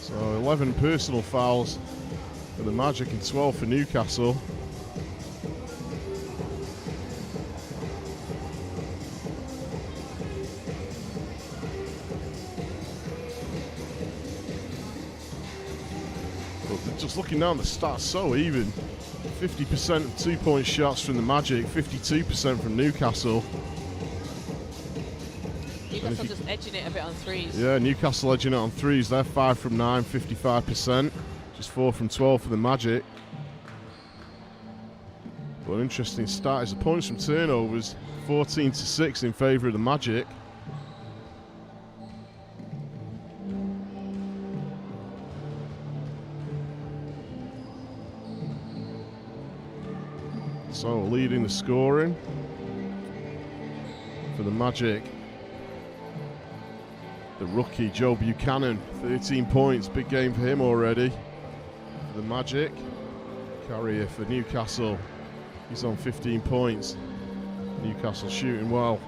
So 11 personal fouls for the Magic and 12 for Newcastle. But just looking down the stats, so even. 50% of 2-point shots from the Magic, 52% from Newcastle.
Newcastle just edging it a bit on threes.
Yeah, Newcastle edging it on threes. They're 5 from 9, 55%. Just 4 from 12 for the Magic. But an interesting stat is the points from turnovers, 14-6 in favour of the Magic. So leading the scoring for the Magic. The rookie, Joe Buchanan, 13 points. Big game for him already. For the Magic. Carrier for Newcastle. He's on 15 points. Newcastle shooting well.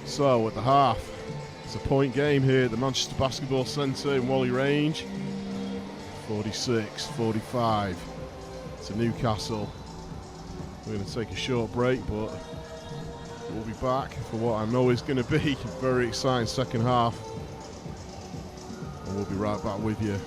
So at the half, it's a point game here at the Manchester Basketball Centre in Whalley Range. 46-45 to Newcastle. We're going to take a short break, but we'll be back for what I know is going to be a very exciting second half. And we'll be right back with you.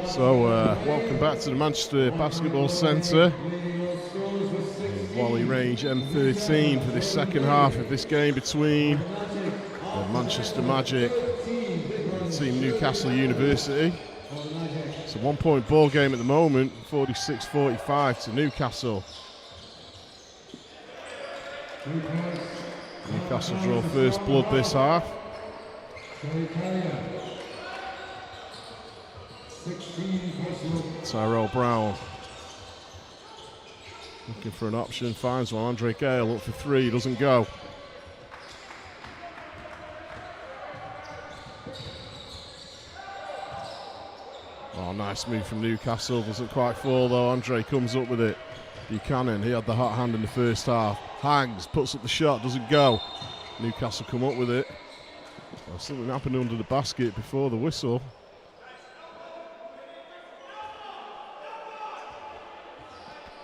So, welcome back to the Manchester Basketball Centre. Wally Range M13 for this second half of this game between the Manchester Magic and Team Newcastle University. It's a 1 point ball game at the moment, 46-45 to Newcastle. Newcastle draw first blood this half. Tyrell Brown looking for an option, finds one. Andre Gale up for three, doesn't go. Oh, nice move from Newcastle, doesn't quite fall though. Andre comes up with it. Buchanan, he had the hot hand in the first half. Hangs, puts up the shot, doesn't go. Newcastle come up with it. Well, something happened under the basket before the whistle.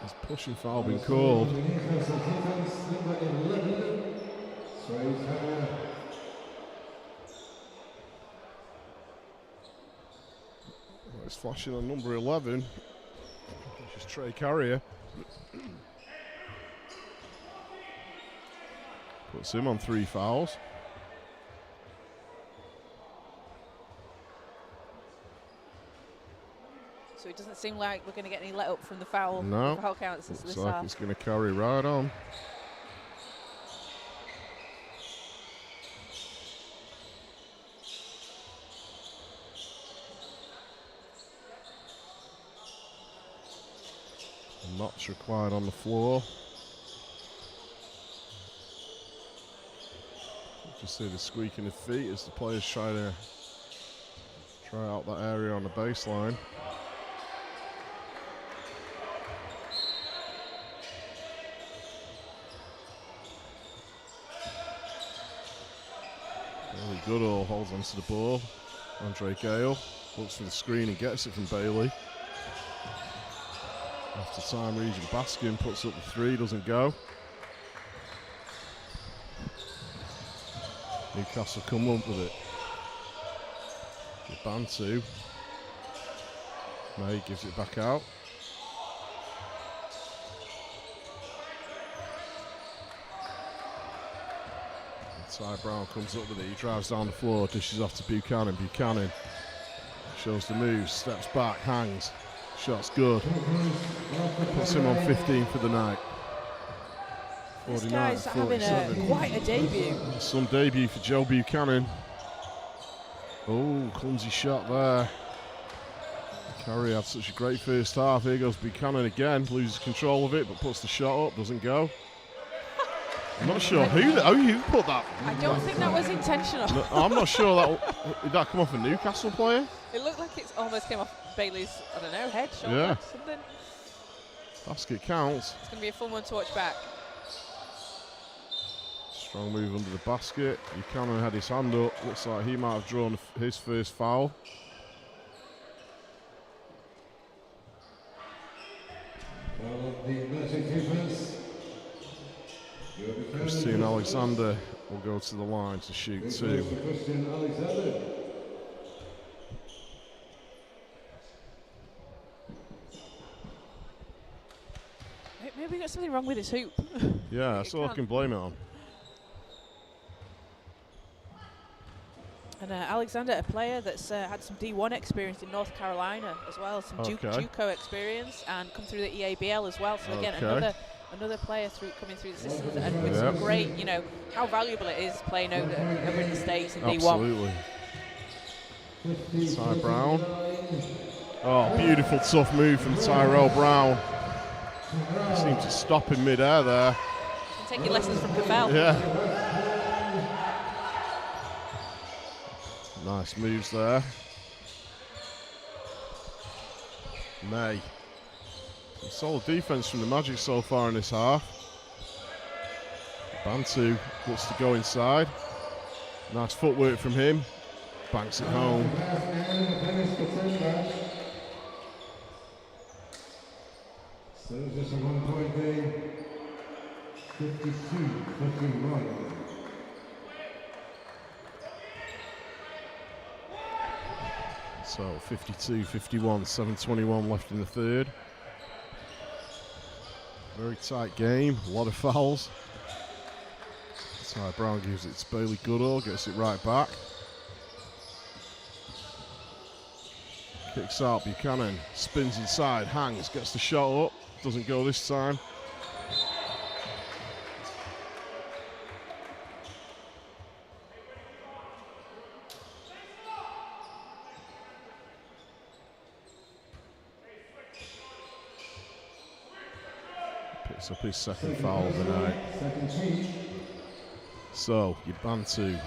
Has pushing foul been called? Well, it's flashing on number 11, which is Trey Carrier. Puts him on 3 fouls.
So it doesn't seem like we're going to get any let up from the foul.
No,
foul counts this
looks like
half.
it's going to carry right on. Knots required on the floor. Just see the squeaking of feet as the players try out that area on the baseline. Really Goodall holds onto the ball. Andre Gale looks for the screen and gets it from Bailey. After time, Regent Baskin puts up the three, doesn't go. Newcastle come up with it. Bantu. May gives it back out. And Ty Brown comes up with it. He drives down the floor, dishes off to Buchanan. Buchanan shows the moves, steps back, hangs. Shot's good. Puts him on 15 for the night.
This guy's having quite a debut.
Some debut for Joe Buchanan. Oh, clumsy shot there. Carey had such a great first half. Here goes Buchanan again. Loses control of it, but puts the shot up. Doesn't go. I'm not sure who put that.
I don't think that was intentional.
No, I'm not sure did that come off a Newcastle player?
It looked like it almost came off Bailey's, I don't know, head, shoulder,
yeah.
something.
Basket counts.
It's going to be a fun one to watch back.
Strong move under the basket. Buchanan had his hand up. Looks like he might have drawn his first foul. Christian Alexander will go to the line to shoot two.
Maybe got something wrong with his hoop.
Yeah, that's all I can blame it on.
And Alexander, a player that's had some D1 experience in North Carolina as well, some JUCO experience, and come through the EABL as well. So again, another player coming through the system, and with some great, how valuable it is playing over in the States in D1.
Absolutely. Ty Brown. Oh, beautiful tough move from Tyrell Brown. He seemed to stop in mid-air there.
Taking lessons from Cafell.
Yeah. Nice moves there. May. Some solid defense from the Magic so far in this half. Bantu looks to go inside. Nice footwork from him. Banks it home.
So it's just a 1 point game. 52-51.
So 52-51, 7:21 left in the third. Very tight game, a lot of fouls. Ty Brown gives it to Bailey Goodall, gets it right back. Kicks out, Buchanan spins inside, hangs, gets the shot up, doesn't go this time. Picks up his second foul of the night. So, Yabantu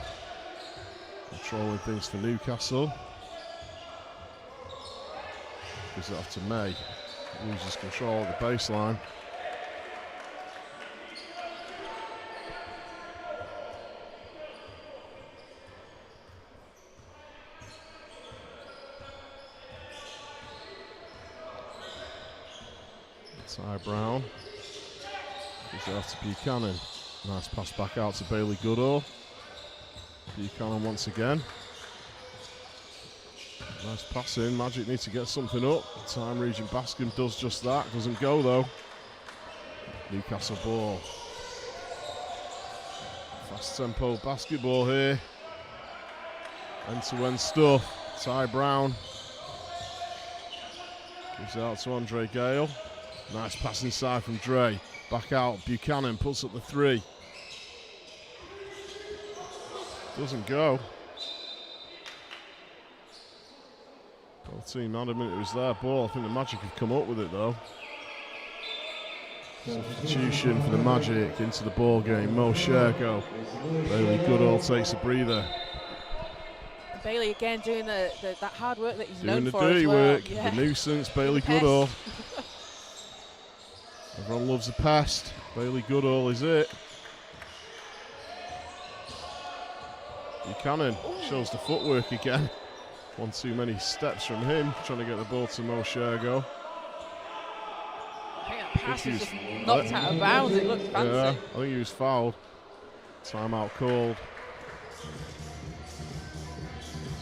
controlling things for Newcastle. Gives it off to May. Loses control of the baseline. Ty Brown. Gives it off to Buchanan. Nice pass back out to Bailey Goodall. Buchanan once again. Nice pass in. Magic need to get something up. Time Regent Bascom does just that. Doesn't go though. Newcastle ball. Fast tempo basketball here. End-to-end stuff. Ty Brown. Gives it out to Andre Gale. Nice pass inside from Dre. Back out. Buchanan puts up the three. Doesn't go. Both team adamant it was their ball. I think the Magic have come up with it though. Substitution for the Magic into the ball game. Mo Shergo. Bailey Goodall takes a breather.
Bailey again doing that hard work that he's
doing
known
the
for
dirty
as well.
work.
Yeah.
The nuisance. Bailey Goodall. Everyone loves a pest. Bailey Goodall is it. Buchanan shows the footwork again. One too many steps from him, trying to get the ball to Mo Shergo.
I think that pass was just knocked out of bounds. It looked fancy.
Yeah, I think he was fouled. Timeout called.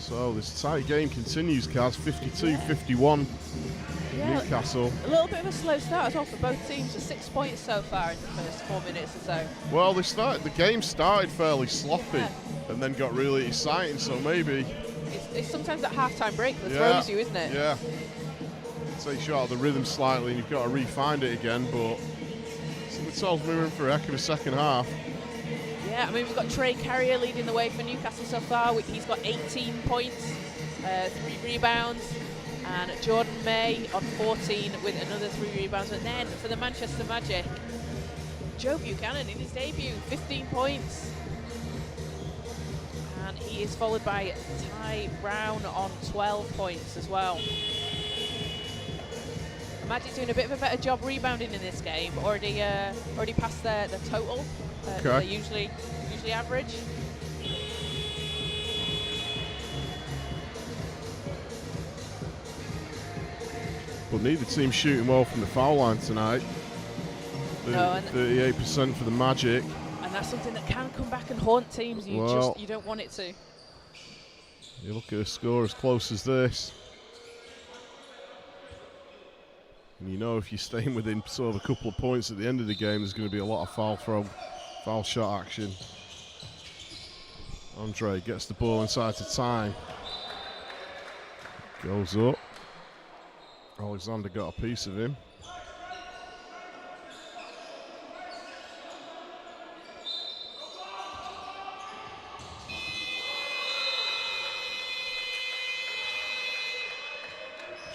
So this tight game continues, Kaz. 52-51 Newcastle.
A little bit of a slow start as well for both teams. 6 points so far in the first 4 minutes or so.
Well, the game started fairly sloppy and then got really exciting, so maybe...
It's sometimes that half-time break that throws you, isn't it?
Yeah. It takes you out of the rhythm slightly and you've got to re-find it again, but something tells me we're in for a heck of a second half.
Yeah, I mean, we've got Trey Carrier leading the way for Newcastle so far. He's got 18 points, 3 rebounds, and Jordan May on 14 with another 3 rebounds. And then for the Manchester Magic, Joe Buchanan in his debut, 15 points. And he is followed by Ty Brown on 12 points as well. The Magic doing a bit of a better job rebounding in this game. Already passed the total that they usually average.
But neither team shooting well from the foul line tonight. 38% for the Magic.
And that's something that can come back and haunt teams. You don't want it to.
You look at a score as close as this, and you know if you're staying within sort of a couple of points at the end of the game, there's going to be a lot of foul shot action. Andre gets the ball inside to Time. Goes up. Alexander got a piece of him.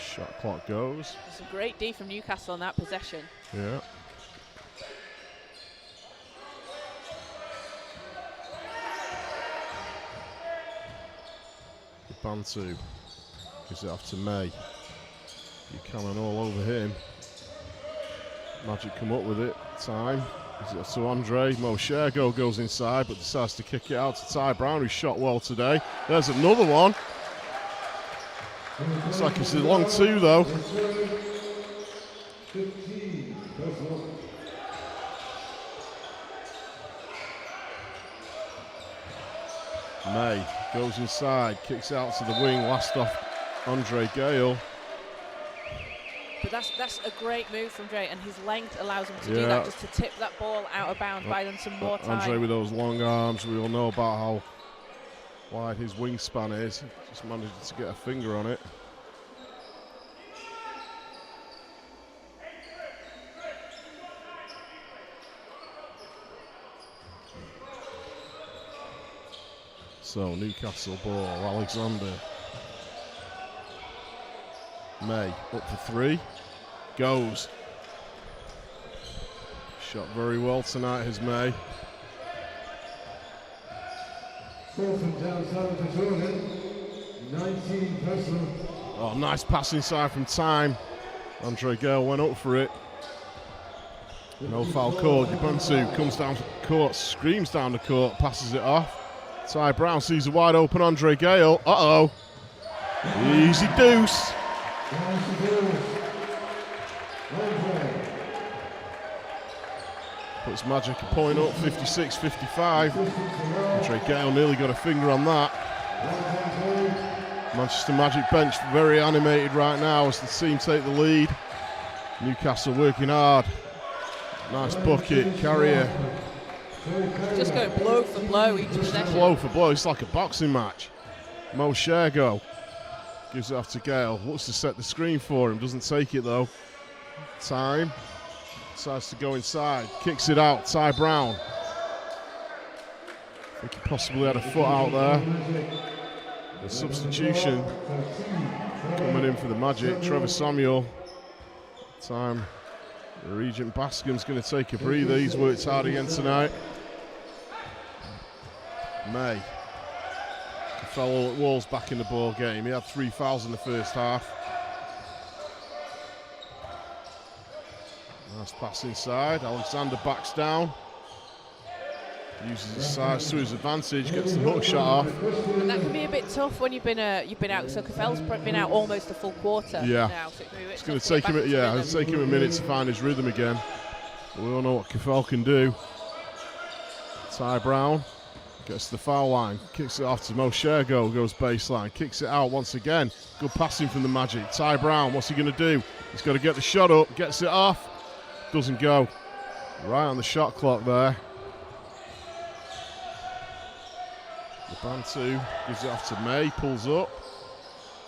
Shot clock goes.
It's a great D from Newcastle on that possession.
Yeah. Bantu gives it off to May. Buchanan all over him. Magic come up with it. Time. Gives it off to Andre. Mo Shergo goes inside but decides to kick it out to Ty Brown, who shot well today. There's another one. Looks like it's a long two though. May goes inside, kicks out to the wing, last off Andre Gale.
But that's a great move from Dre, and his length allows him to do that, just to tip that ball out of bounds, buy them some more time.
Andre with those long arms, we all know about how wide his wingspan is. Just managed to get a finger on it. So Newcastle ball, Alexander. May up for three. Goes. Shot very well tonight, has May. Oh, nice pass inside from Time. Andre Gale went up for it. No foul called. Yabantu comes down the court, screams down the court, passes it off. Ty Brown sees a wide open Andre Gale. Uh-oh. Easy deuce. Puts Magic a point up, 56-55. Andre Gale nearly got a finger on that. Manchester Magic bench very animated right now as the team take the lead. Newcastle working hard. Nice bucket, Carrier.
Just going blow for blow each possession.
Blow for blow, it's like a boxing match. Mo Shergo gives it off to Gale. Looks to set the screen for him, doesn't take it though. Time. Decides to go inside, kicks it out, Ty Brown. I think he possibly had a foot out there. The substitution coming in for the Magic, Trevor Samuel. Time, the Regent Bascom's going to take a breather, he's worked hard again tonight. May. Fellow Walls back in the ball game, he had 3 fouls in the first half. Nice pass inside. Alexander backs down. Uses his size to his advantage. Gets the hook shot off.
And that can be a bit tough when you've been out. So Cafel's been out almost a full quarter.
Yeah.
Now, so
it's going to take him. It's take him a minute to find his rhythm again. But we all know what Cafel can do. Ty Brown gets to the foul line. Kicks it off to Mo Shergo. Goes baseline. Kicks it out once again. Good passing from the Magic. Ty Brown. What's he going to do? He's got to get the shot up. Gets it off. Doesn't go. Right on the shot clock there. Yabantu gives it off to May, pulls up.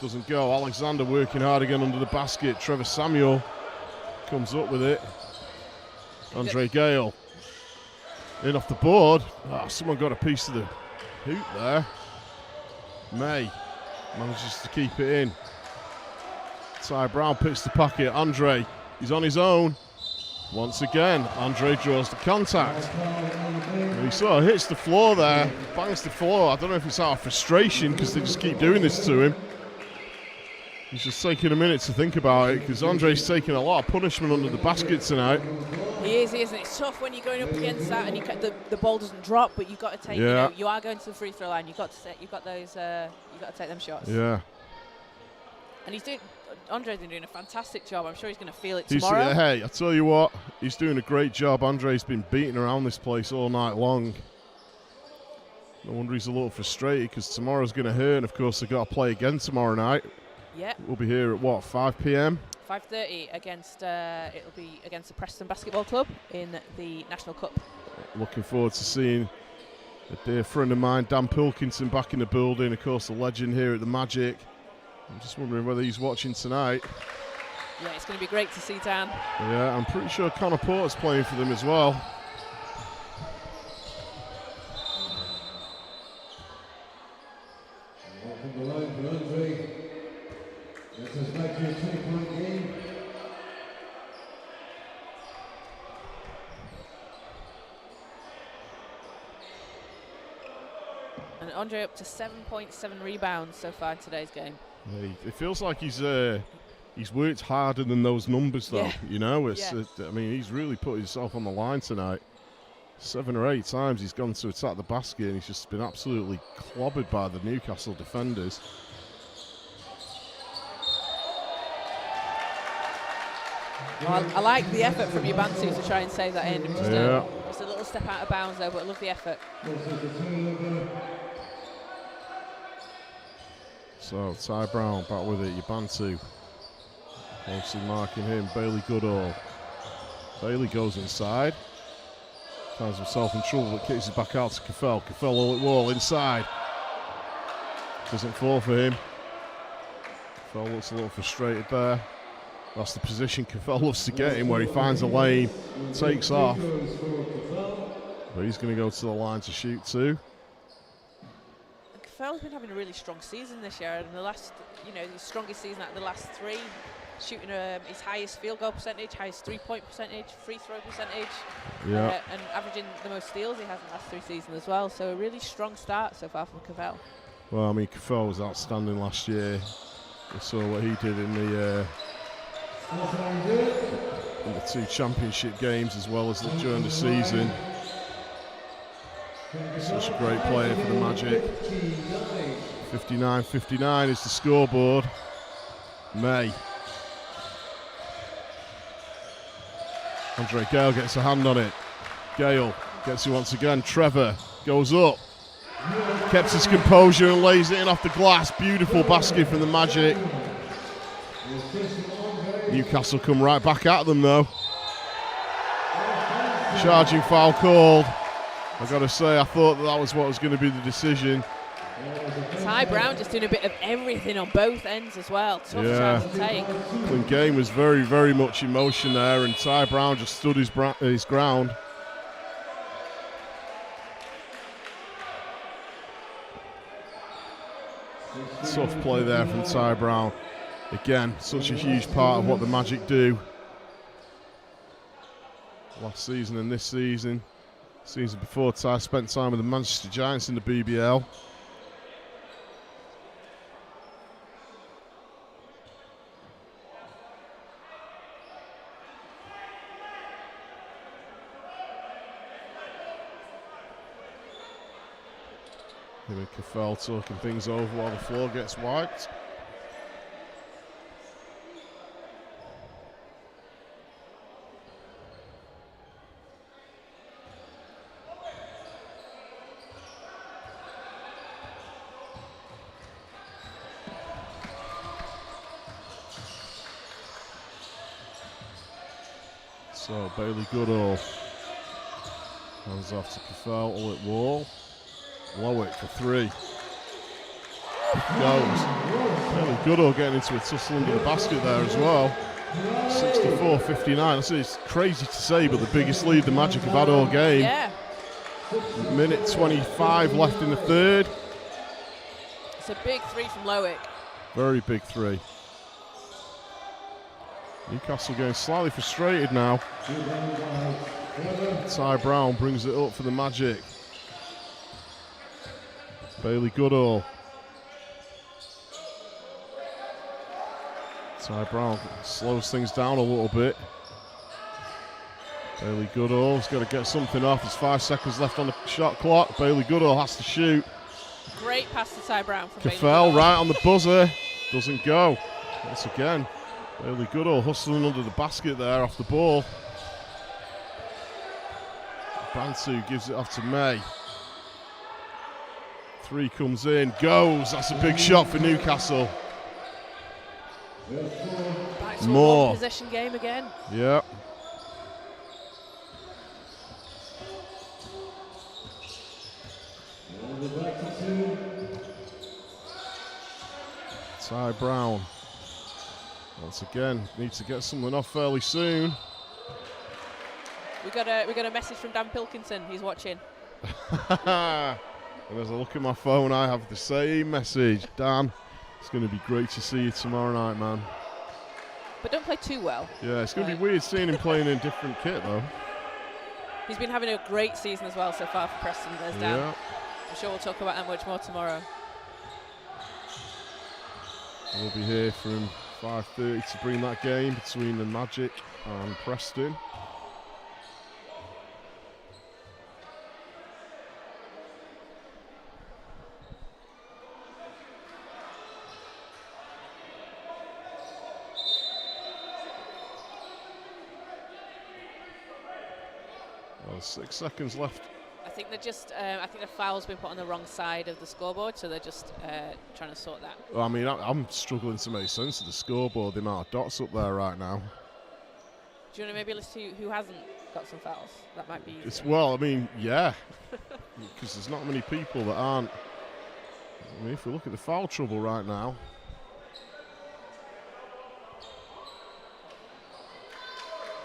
Doesn't go. Alexander working hard again under the basket. Trevor Samuel comes up with it. Andre Gale in off the board. Someone got a piece of the hoop there. May manages to keep it in. Ty Brown picks the pocket. Andre, he's on his own. Once again, Andre draws the contact. And he sort of hits the floor there, bangs the floor. I don't know if it's out of frustration because they just keep doing this to him. He's just taking a minute to think about it because Andre's taking a lot of punishment under the basket tonight.
He is, and it's tough when you're going up against that and the ball doesn't drop, but you've got to take. Yeah. You are going to the free throw line. You've got to take them shots.
Yeah.
And Andre's been doing a fantastic job. I'm sure he's going to feel it tomorrow.
Hey, I tell you what, he's doing a great job. Andre's been beating around this place all night long. No wonder he's a little frustrated because tomorrow's going to hurt. And of course, they've got to play again tomorrow night.
Yeah.
We'll be here at 5 p.m.
5:30 against it'll be against the Preston Basketball Club in the National Cup.
Looking forward to seeing a dear friend of mine, Dan Pilkinson, back in the building. Of course, the legend here at the Magic. I'm just wondering whether he's watching tonight.
Yeah, it's going to be great to see Dan.
Yeah, I'm pretty sure Connor Porter's playing for them as well.
Welcome to line for Andre. This is back to your 20-point game.
And Andre up to 7.7 rebounds so far in today's game.
Yeah, it feels like he's worked harder than those numbers, though.
Yeah.
You know, I mean, he's really put himself on the line tonight. 7 or 8 times he's gone to attack the basket, and he's just been absolutely clobbered by the Newcastle defenders.
Well, I like the effort from Yabantu to try and save that in. Just a little step out of bounds there, but I love the effort.
So Ty Brown back with it. Yabantu closely marking him. Bailey Goodall. Bailey goes inside. Finds himself in trouble, but kicks it back out to Caffell. Caffell all at wall inside. Doesn't fall for him. Caffell looks a little frustrated there. That's the position Caffell loves to get in, where he finds a lane, takes off. But he's going to go to the line to shoot too.
Caffell's been having a really strong season this year, and the last, his strongest season out of the last 3. Shooting his highest field goal percentage, highest 3-point percentage, free throw percentage, and averaging the most steals he has in the last 3 seasons as well. So a really strong start so far from Caffell.
Well, I mean, Caffell was outstanding last year. We saw what he did in the 2 championship games, as well as during the season. Such a great player for the Magic. 59-59 is the scoreboard. May. Andre Gale gets a hand on it. Gale gets it once again. Trevor goes up. Kept his composure and lays it in off the glass. Beautiful basket from the Magic. Newcastle come right back at them though. Charging foul called. I gotta say, I thought that was what was going to be the decision.
Ty Brown just doing a bit of everything on both ends as well. Tough chance to take.
The game was very, very much in motion there, and Ty Brown just stood his ground. Tough play there from Ty Brown. Again, such a huge part of what the Magic do. Last season and this season. Season before, Ty spent time with the Manchester Giants in the BBL. Him and Caffell talking things over while the floor gets wiped. So Bailey Goodall hands off to Caffell, all at wall. Lowick for 3. Goes. Bailey Goodall getting into a tussle under the basket there as well. 64-59. It's crazy to say, but the biggest lead the Magic have had all game.
Yeah.
Minute 25 left in the third.
It's a big 3 from Lowick.
Very big 3. Newcastle getting slightly frustrated now. Ty Brown brings it up for the Magic. Bailey Goodall. Ty Brown slows things down a little bit. Bailey Goodall's got to get something off. There's 5 seconds left on the shot clock. Bailey Goodall has to shoot.
Great pass to Ty Brown from
Caffell right on the buzzer. Doesn't go. Once again, Bailey Goodall hustling under the basket there off the ball. Bantu gives it off to May. 3 comes in, goes. That's a big shot for Newcastle.
Back to
More.
a possession game again.
Yeah. Ty Brown. Once again, needs to get something off fairly soon.
We got a message from Dan Pilkinson. He's watching.
And as I look at my phone, I have the same message. Dan, it's going to be great to see you tomorrow night, man.
But don't play too well.
Yeah, it's going to be weird seeing him playing in a different kit, though.
He's been having a great season as well so far for Preston. There's Dan.
Yeah.
I'm sure we'll talk about that much more tomorrow.
We'll be here from 5:30 to bring that game between the Magic and Preston. Well, 6 seconds left.
I think they're just. I think the foul's been put on the wrong side of the scoreboard, so they're just trying to sort that.
Well, I mean, I'm struggling to make sense of the scoreboard, the amount of dots up there right now.
Do you want to maybe list who hasn't got some fouls? That might be easier.
Well, I mean, yeah, because there's not many people that aren't. I mean, if we look at the foul trouble right now.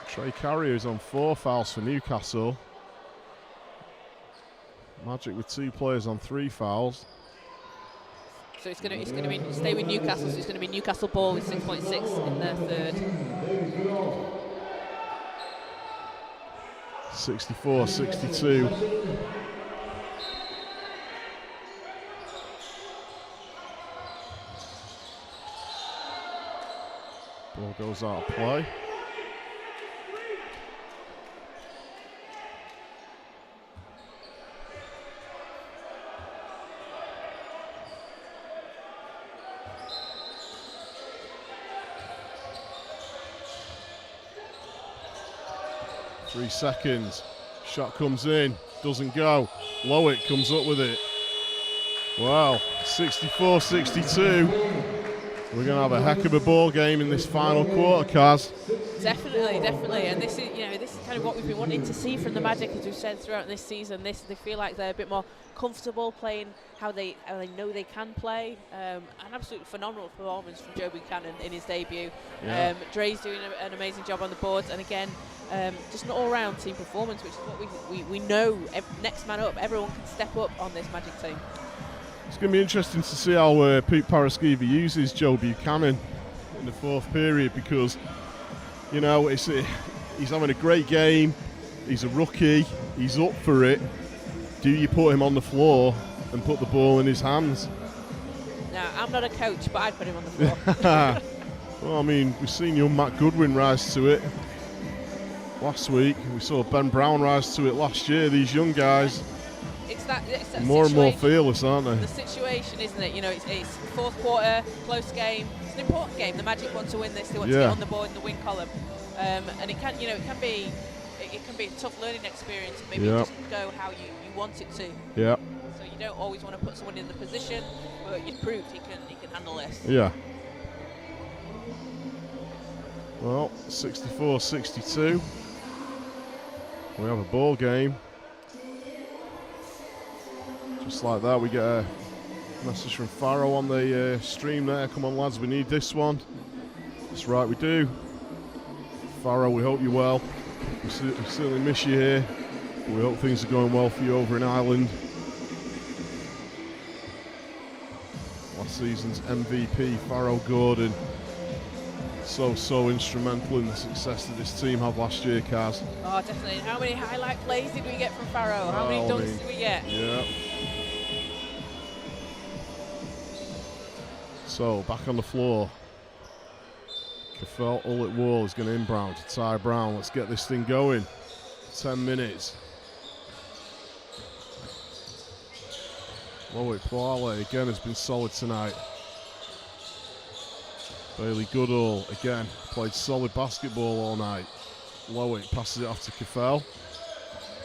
Trey Carrier is on 4 fouls for Newcastle. Magic with 2 players on 3 fouls.
So it's going to be stay with Newcastle. So it's going to be Newcastle ball with 6.6 in their third.
64-62. Ball goes out of play. Three seconds. Shot comes in. Doesn't go. Lowick comes up with it. Wow. 64-62. We're going to have a heck of a ball game in this final quarter, Kaz.
Definitely, and this is kind of what we've been wanting to see from the Magic, as we've said throughout this season. They feel like they're a bit more comfortable playing how they know they can play. An absolutely phenomenal performance from Joe Buchanan in his debut.
Yeah.
Dre's doing an amazing job on the boards, and again, just an all-round team performance, which is what we know. Next man up, everyone can step up on this Magic team.
It's going to be interesting to see how Pete Paraskiva uses Joe Buchanan in the 4th period, because, you know, he's having a great game. He's a rookie. He's up for it. Do you put him on the floor and put the ball in his hands?
No, I'm not a coach, but I'd put him on the floor.
Well, I mean, we've seen young Matt Goodwin rise to it last week. We saw Ben Brown rise to it last year. These young guys,
it's that
more and more fearless, aren't they?
The situation, isn't it? You know, it's 4th quarter, close game. It's an important game. The Magic want to win this. They want to get on the board in the win column, and it can be a tough learning experience. Maybe it doesn't go how you want it to.
Yeah.
So you don't always want to put someone in the position, but you've proved he can handle this.
Yeah. Well, 64-62. We have a ball game. Just like that, we get a message from Farrow on the stream there. Come on, lads, we need this one. That's right, we do. Farrow, we hope you're well. We certainly miss you here. We hope things are going well for you over in Ireland. Last season's MVP, Farrow Gordon. So instrumental in the success that this team had last year, Kaz.
Oh, definitely. How many highlight plays did we get from Farrow? How many dunks did we get?
Yeah. So, back on the floor. Caffel, Ullet Wall is going to inbound to Ty Brown. Let's get this thing going. 10 minutes. Lowick Poale again has been solid tonight. Bailey Goodall again played solid basketball all night. Lowick passes it off to Caffel.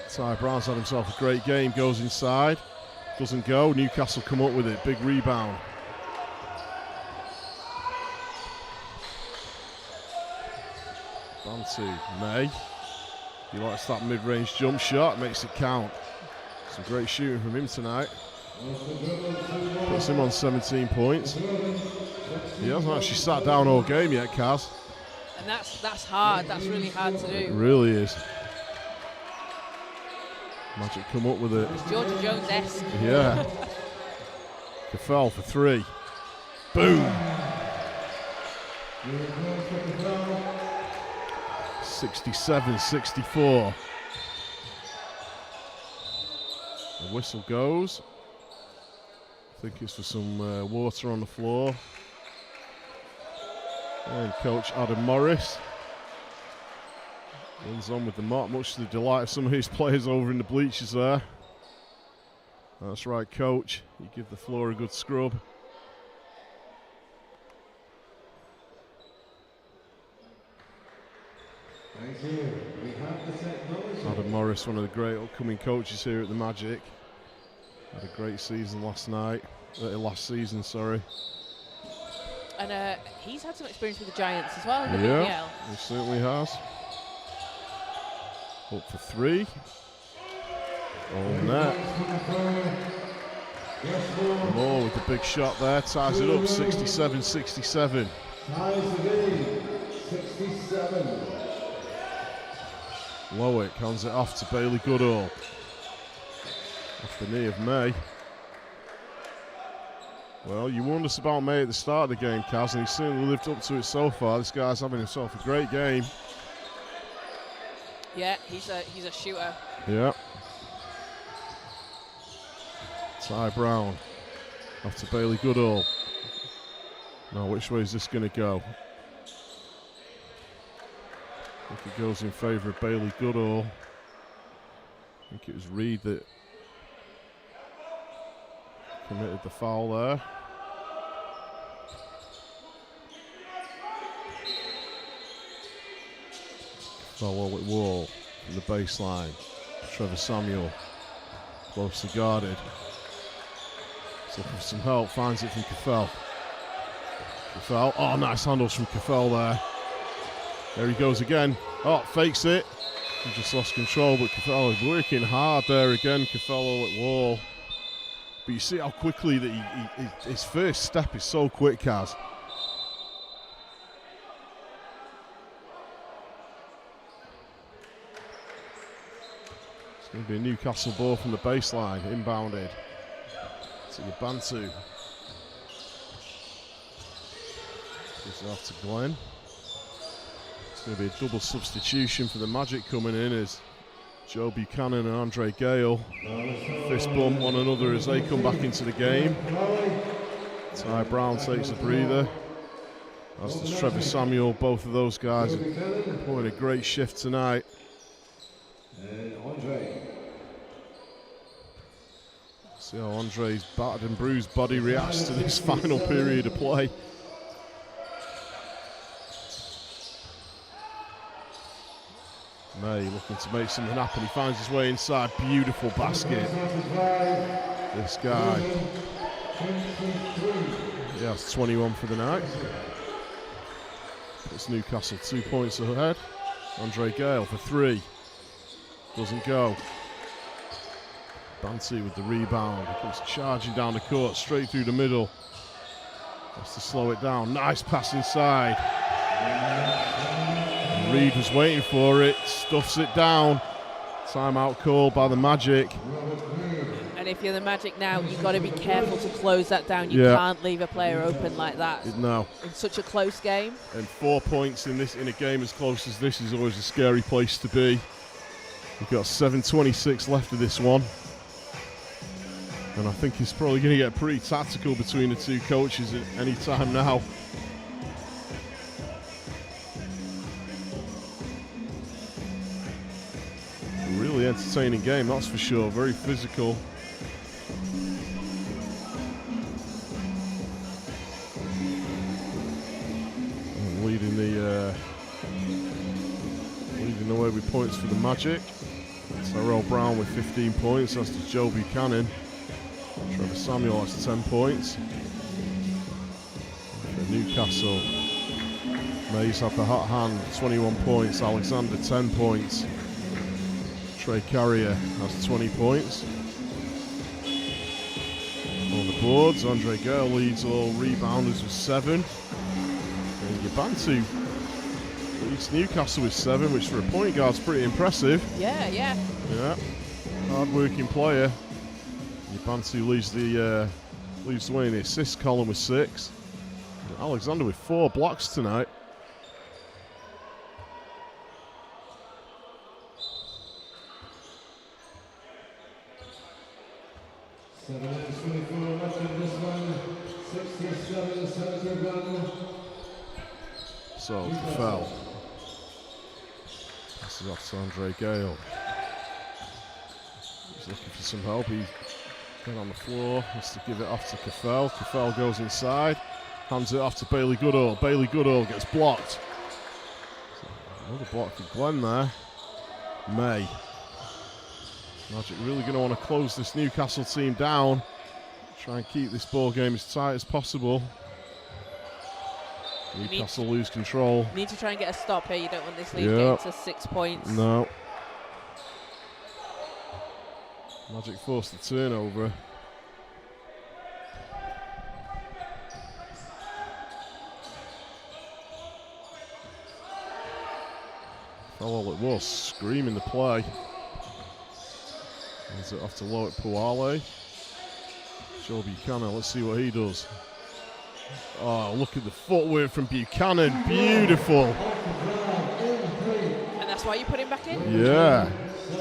Ty Brown's had himself a great game, goes inside, doesn't go. Newcastle come up with it, big rebound. Bantu, May. He likes that mid-range jump shot, makes it count. Some great shooting from him tonight. Puts him on 17 points. He hasn't actually sat down all game yet, Kaz.
And that's hard. That's really hard to do.
It really is. Magic come up with it.
It's Georgia Jones-esque.
Yeah. Caffel for 3. Boom. 67-64. The whistle goes. I think it's for some water on the floor. And Coach Adam Morris runs on with the mop, much to the delight of some of his players over in the bleachers there. That's right, Coach. You give the floor a good scrub.
Thank you. We have the technology.
Adam Morris, one of the great upcoming coaches here at the Magic. Had a great season last season, sorry.
And he's had some experience with the Giants as well in the
Yeah,
NBL.
he certainly has. Up for three. On net. Moore with the big shot there, ties it up, 67-67.
Ties the lead, 67.
Lowick hands it off to Bailey Goodall. Off the knee of May. Well, you warned us about May at the start of the game, Kaz, and he's certainly lived up to it so far. This guy's having himself a great game.
Yeah, he's a shooter.
Yeah. Ty Brown off to Bailey Goodall. Now, which way is this going to go? I think it goes in favour of Bailey Goodall. I think it was Reed that committed the foul there. Foul at Wall from the baseline. Trevor Samuel, closely guarded. He's looking for some help, finds it from Caffell. Caffell, oh, nice handles from Caffell there. There he goes again. Oh, fakes it. He just lost control, but Caffell is working hard there again. Caffell at Wall. But you see how quickly that his first step is so quick, Kaz. It's going to be a Newcastle ball from the baseline, inbounded. To Yabantu. Gives it off to Glenn. It's going to be a double substitution for the Magic coming in as Joe Buchanan and Andre Gale fist bump one another as they come back into the game. Ty Brown takes a breather. As does Trevor Samuel. Both of those guys are pulling a great shift tonight.
And Andre.
See how Andre's battered and bruised body reacts to this final period of play. May looking to make something happen. He finds his way inside. Beautiful basket. This guy. He has 21 for the night. Puts Newcastle 2 points ahead. Andre Gale for three. Doesn't go. Banty with the rebound. He comes charging down the court, straight through the middle. Has to slow it down. Nice pass inside. And Reed was waiting for it. Stuffs it down. Timeout called by the Magic.
And if you're the Magic now, you've got to be careful to close that down. You can't leave a player open like that.
No.
In such a close game.
And 4 points in a game as close as this is always a scary place to be. We've got 7:26 left of this one. And I think it's probably going to get pretty tactical between the two coaches at any time now. A really entertaining game, that's for sure. Very physical. And leading the way with points for the Magic. Tyrell Brown with 15 points, as does Joe Buchanan. Trevor Samuel has 10 points. For Newcastle, Mays had the hot hand, 21 points. Alexander, 10 points. Trey Carrier has 20 points. On the boards, Andre Gale leads all rebounders with 7. And Yabantu leads Newcastle with 7, which for a point guard is pretty impressive.
Yeah.
Hard-working player. Yabantu leads the way in the assist column with 6. And Alexander with 4 blocks tonight. So, Caffell. This is off to Andre Gale. He's looking for some help. He got on the floor, has to give it off to Caffell. Caffell goes inside, hands it off to Bailey Goodall. Bailey Goodall gets blocked. Another block for Glenn there. May. Magic really going to want to close this Newcastle team down. Try and keep this ball game as tight as possible. Newcastle lose control.
Need to try and get a stop here. You don't want this lead getting to 6 points.
No. Magic forced the turnover. All it was, screaming the play. Hands it off to Loic Puale. Joe Buchanan, let's see what he does. Oh, look at the footwork from Buchanan, beautiful.
And that's why you put him back in?
Yeah,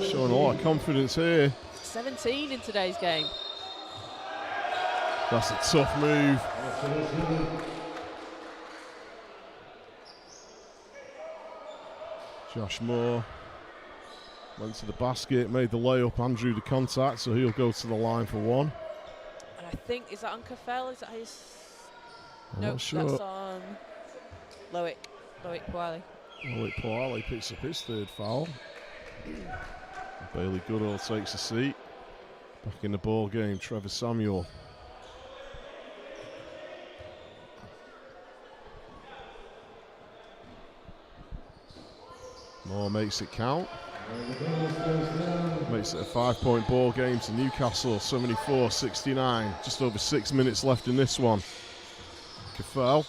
showing a lot of confidence here.
17 in today's game.
That's a tough move. Josh Moore went to the basket, made the layup, and drew the contact, so he'll go to the line for one.
And I think, is that on Kafel? Is that his?
I'm
No,
not sure.
that's on Loic Puale.
Loic Puale picks up his third foul. Bailey Goodall takes a seat. Back in the ball game, Trevor Samuel. Moore makes it count. Makes it a 5-point ball game to Newcastle, 74-69. Just over 6 minutes left in this one. Kafel.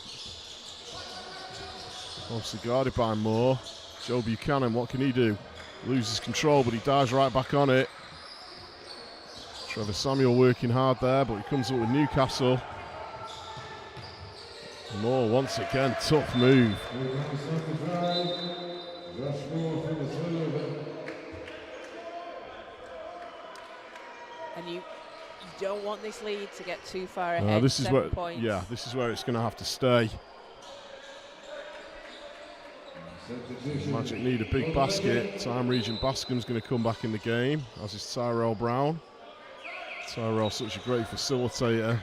Obviously guarded by Moore. Joe Buchanan, what can he do? Loses control, but he dives right back on it. Trevor Samuel working hard there, but he comes up with Newcastle. Moore once again, tough move.
And you don't want this lead to get too far ahead.
This is
7
where,
points.
yeah, this is where it's going to have to stay. Magic need a big basket. Time Regent Bascom's going to come back in the game, as is Tyrell Brown. Tyrell, such a great facilitator.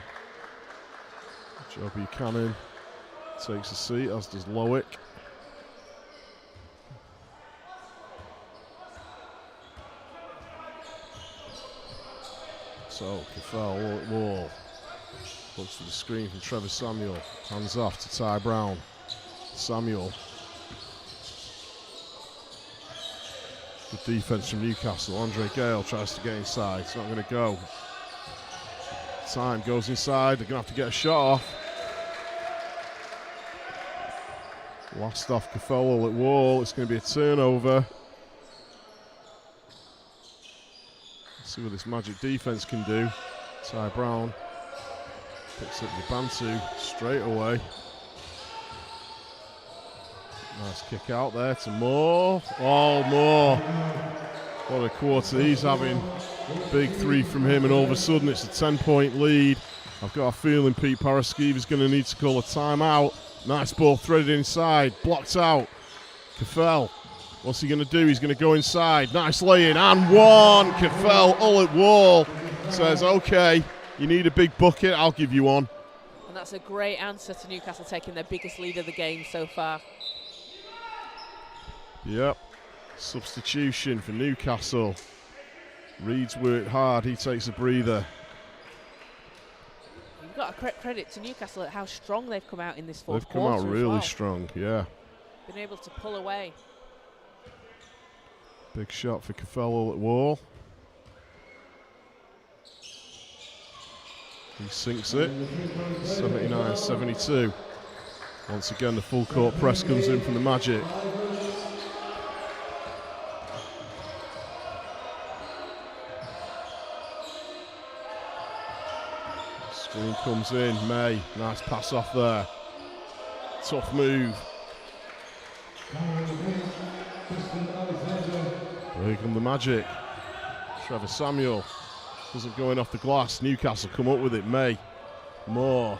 Joe Buchanan takes a seat, as does Loic. So, Kafel, wall. Looks for the screen from Trevor Samuel. Hands off to Ty Brown. Samuel. Good defense from Newcastle. Andre Gale tries to get inside. It's not going to go. Time goes inside. They're going to have to get a shot off. Last off Kafel at wall. It's going to be a turnover. See what this Magic defense can do. Ty Brown picks up Yabantu straight away. Nice kick out there to Moore. Oh, Moore. What a quarter he's having. Big three from him, and all of a sudden it's a 10-point lead. I've got a feeling Pete Paraskivi's going to need to call a timeout. Nice ball threaded inside. Blocked out. Kafel. What's he going to do? He's going to go inside. Nice lay-in and one. Kafel, all at wall. Says, okay, you need a big bucket. I'll give you one.
And that's a great answer to Newcastle taking their biggest lead of the game so far.
Yep. Substitution for Newcastle. Reed's worked hard. He takes a breather.
You've got to credit to Newcastle at how strong they've come out in this fourth
They've come
quarter
out really
as well.
strong, yeah.
Been able to pull away.
Big shot for Kafel at wall. He sinks it. 79-72. Once again, the full court press comes in from the Magic. Screen comes in. May, nice pass off there. Tough move. Here come the Magic. Trevor Samuel doesn't go in off the glass. Newcastle come up with it. May. Moore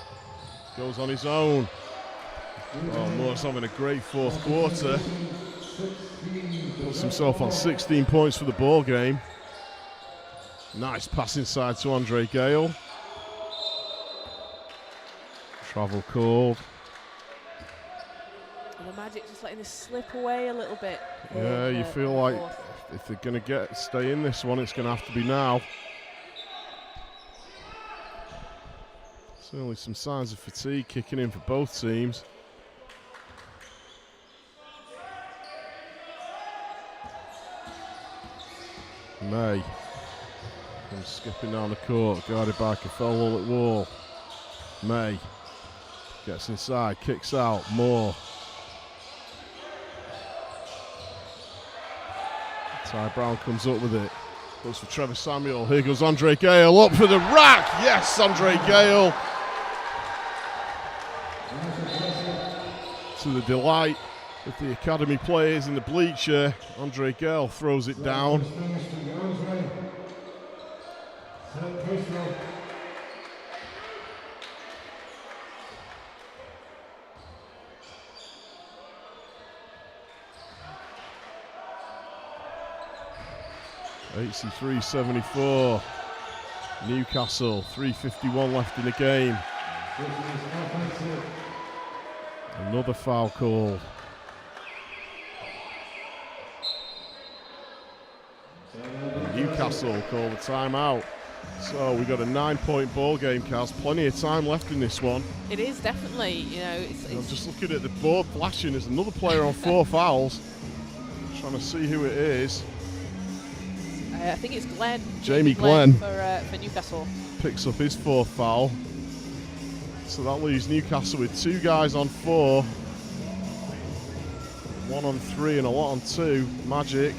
goes on his own. Oh, Moore's having a great fourth quarter. Puts himself on 16 points for the ball game. Nice pass inside to Andre Gale. Travel called.
And the Magic just letting this slip away a little bit.
Yeah, you feel like if they're going to stay in this one, it's going to have to be now. Certainly some signs of fatigue kicking in for both teams. May comes skipping down the court, guarded by Cafello at wall. May gets inside, kicks out, Moore. Ty Brown comes up with it. Goes for Trevor Samuel. Here goes Andre Gale up for the rack. Yes, Andre Gale. To the delight of the academy players in the bleacher, Andre Gale throws it down. (83-74). Newcastle, 3:51 left in the game. Another foul call. Newcastle call the timeout. So we got a 9-point ball game, Kaz. Plenty of time left in this one.
It is definitely, you know.
I'm just looking at the board flashing. There's another player on 4 fouls. Trying to see who it is.
I think it's Glenn.
Jamie Glenn
for Newcastle.
Picks up his 4th foul. So that leaves Newcastle with 2 guys on 4. 1 on 3 and a lot on 2. Magic.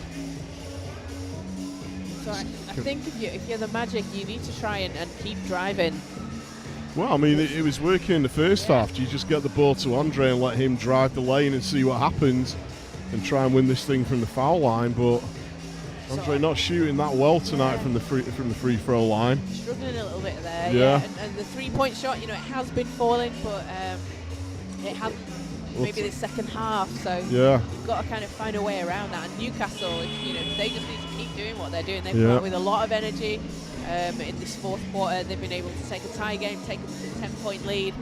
So I think if you're the Magic, you need to try and keep driving.
Well, I mean, it was working in the first half. You just get the ball to Andre and let him drive the lane and see what happens and try and win this thing from the foul line. But Andre not shooting that well tonight from the free throw line.
Struggling a little bit there.
Yeah.
And the 3-point shot, you know, it has been falling, but it has maybe the second half. So you've got to kind of find a way around that. And Newcastle, you know, they just need to keep doing what they're doing. They've come out with a lot of energy in this 4th quarter. They've been able to take a tie game, take a 10-point lead.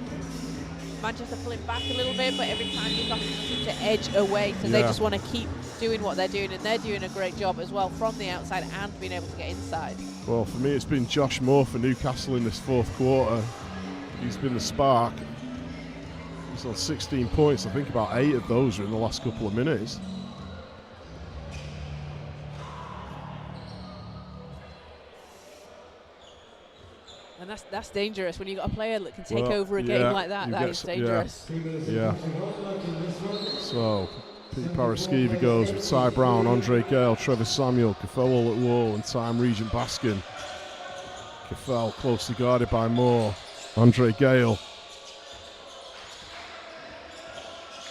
Manchester pulling back a little bit, but every time Newcastle seems to edge away, so they just want to keep doing what they're doing, and they're doing a great job as well from the outside and being able to get inside.
Well, for me, it's been Josh Moore for Newcastle in this 4th quarter. He's been the spark. He's on 16 points. I think about 8 of those are in the last couple of minutes.
And that's dangerous when you've got a player that can take over a game like that. That is dangerous.
Yeah. So, Pete Paraskiva goes with Ty Brown, Andre Gale, Trevor Samuel, Cafello at wall, and Time Regent Baskin. Cafel closely guarded by Moore. Andre Gale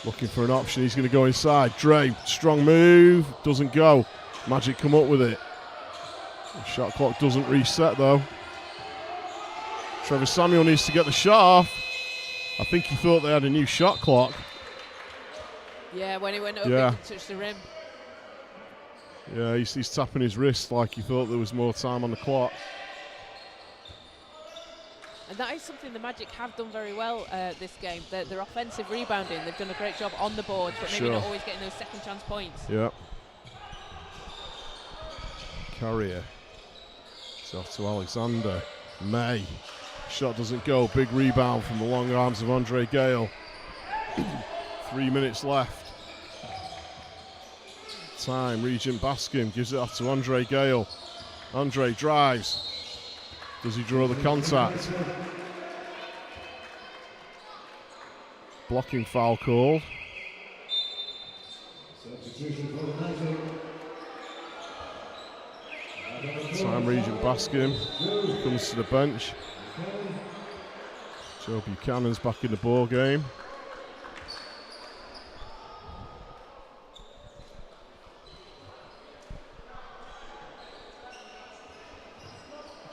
looking for an option. He's going to go inside. Dre, strong move, doesn't go. Magic come up with it. The shot clock doesn't reset though. Trevor Samuel needs to get the shot off. I think he thought they had a new shot clock.
Yeah, when he went over to touch the rim.
Yeah, he's tapping his wrist like he thought there was more time on the clock.
And that is something the Magic have done very well this game. Their offensive rebounding, they've done a great job on the board, but maybe not always getting those second chance points.
Yeah. Carrier. It's off to Alexander. May. Shot doesn't go. Big rebound from the long arms of Andre Gale. 3 minutes left. Time. Regent Baskin gives it off to Andre Gale. Andre drives. Does he draw the contact? Blocking foul called. Time Regent Baskin comes to the bench. Joe Buchanan's back in the ball game.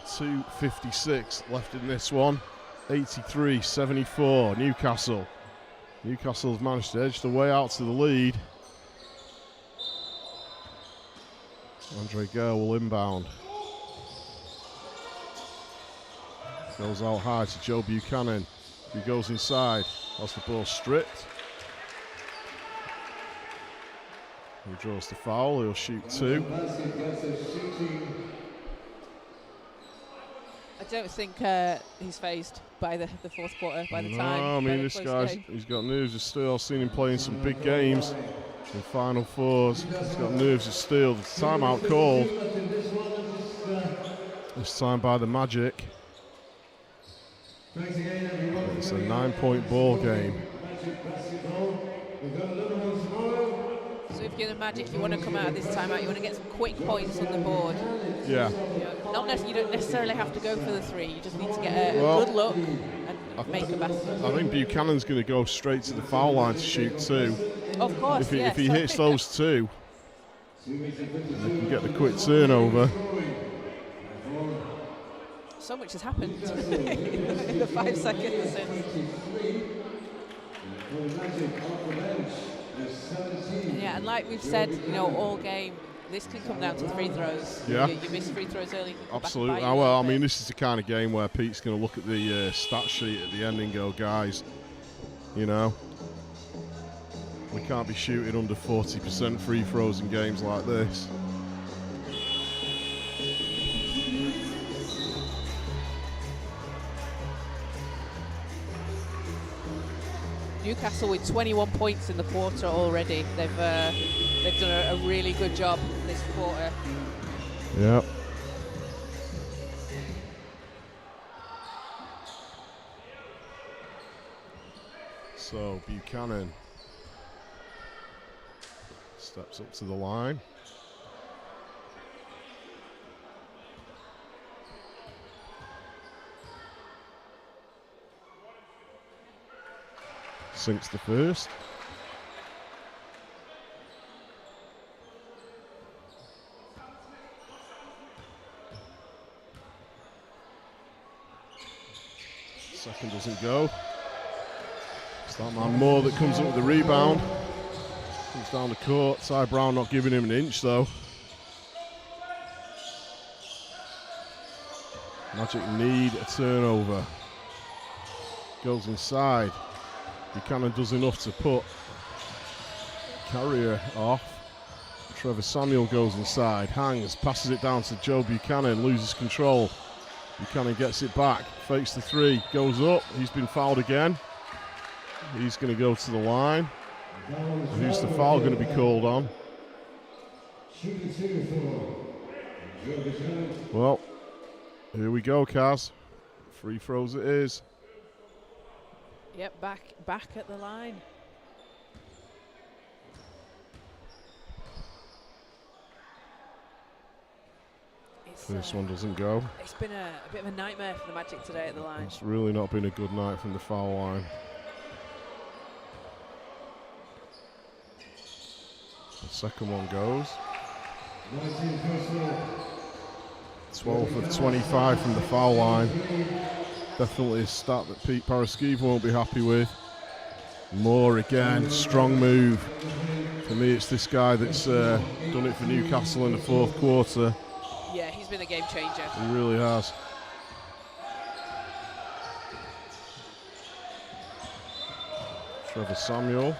.256 left in this one. 83-74 Newcastle. Newcastle's managed to edge the way out to the lead. Andre Gale will inbound. Goes out high to Joe Buchanan. He goes inside. Has the ball stripped. He draws the foul, he'll shoot 2.
I don't think he's phased by the fourth quarter by the
No,
time.
I mean, this guy's he's got nerves of steel. I've seen him playing some big games in Final Fours. He's got nerves of steel. The timeout called. This time by the Magic. It's a 9-point ball game.
So if you're the Magic, you want to come out of this timeout, you want to get some quick points on the board.
Yeah.
You don't necessarily have to go for the 3. You just need to get a good look and make a basket.
I think Buchanan's going to go straight to the foul line to shoot 2.
Of course,
if he hits those 2, they can get the quick turnover.
So much has happened in the 5 seconds since. And like we've said, all game, this can come down to free throws.
Yeah.
You miss free throws early.
Absolutely. Well, I mean, this is the kind of game where Pete's going to look at the stat sheet at the end and go, guys, we can't be shooting under 40% free throws in games like this.
Newcastle with 21 points in the quarter already. They've done a really good job this quarter.
Yeah. So Buchanan steps up to the line. Sinks the first. Second doesn't go. It's that man Moore that comes up with the rebound. Comes down the court. Ty Brown not giving him an inch though. Magic need a turnover. Goes inside. Buchanan does enough to put Carrier off. Trevor Samuel goes inside, hangs, passes it down to Joe Buchanan, loses control. Buchanan gets it back, fakes the 3, goes up. He's been fouled again. He's going to go to the line. Who's the foul going to be called on? Well, here we go, Kaz. Free throws it is.
Yep, back at the line.
First one doesn't go.
It's been a bit of a nightmare for the Magic today at the line.
It's really not been a good night from the foul line. The second one goes. 12 of 25 from the foul line. Definitely a stat that Pete Paraskiva won't be happy with. Moore again, strong move. For me, it's this guy that's done it for Newcastle in the fourth quarter.
Yeah, he's been a game changer.
He really has. Trevor Samuel.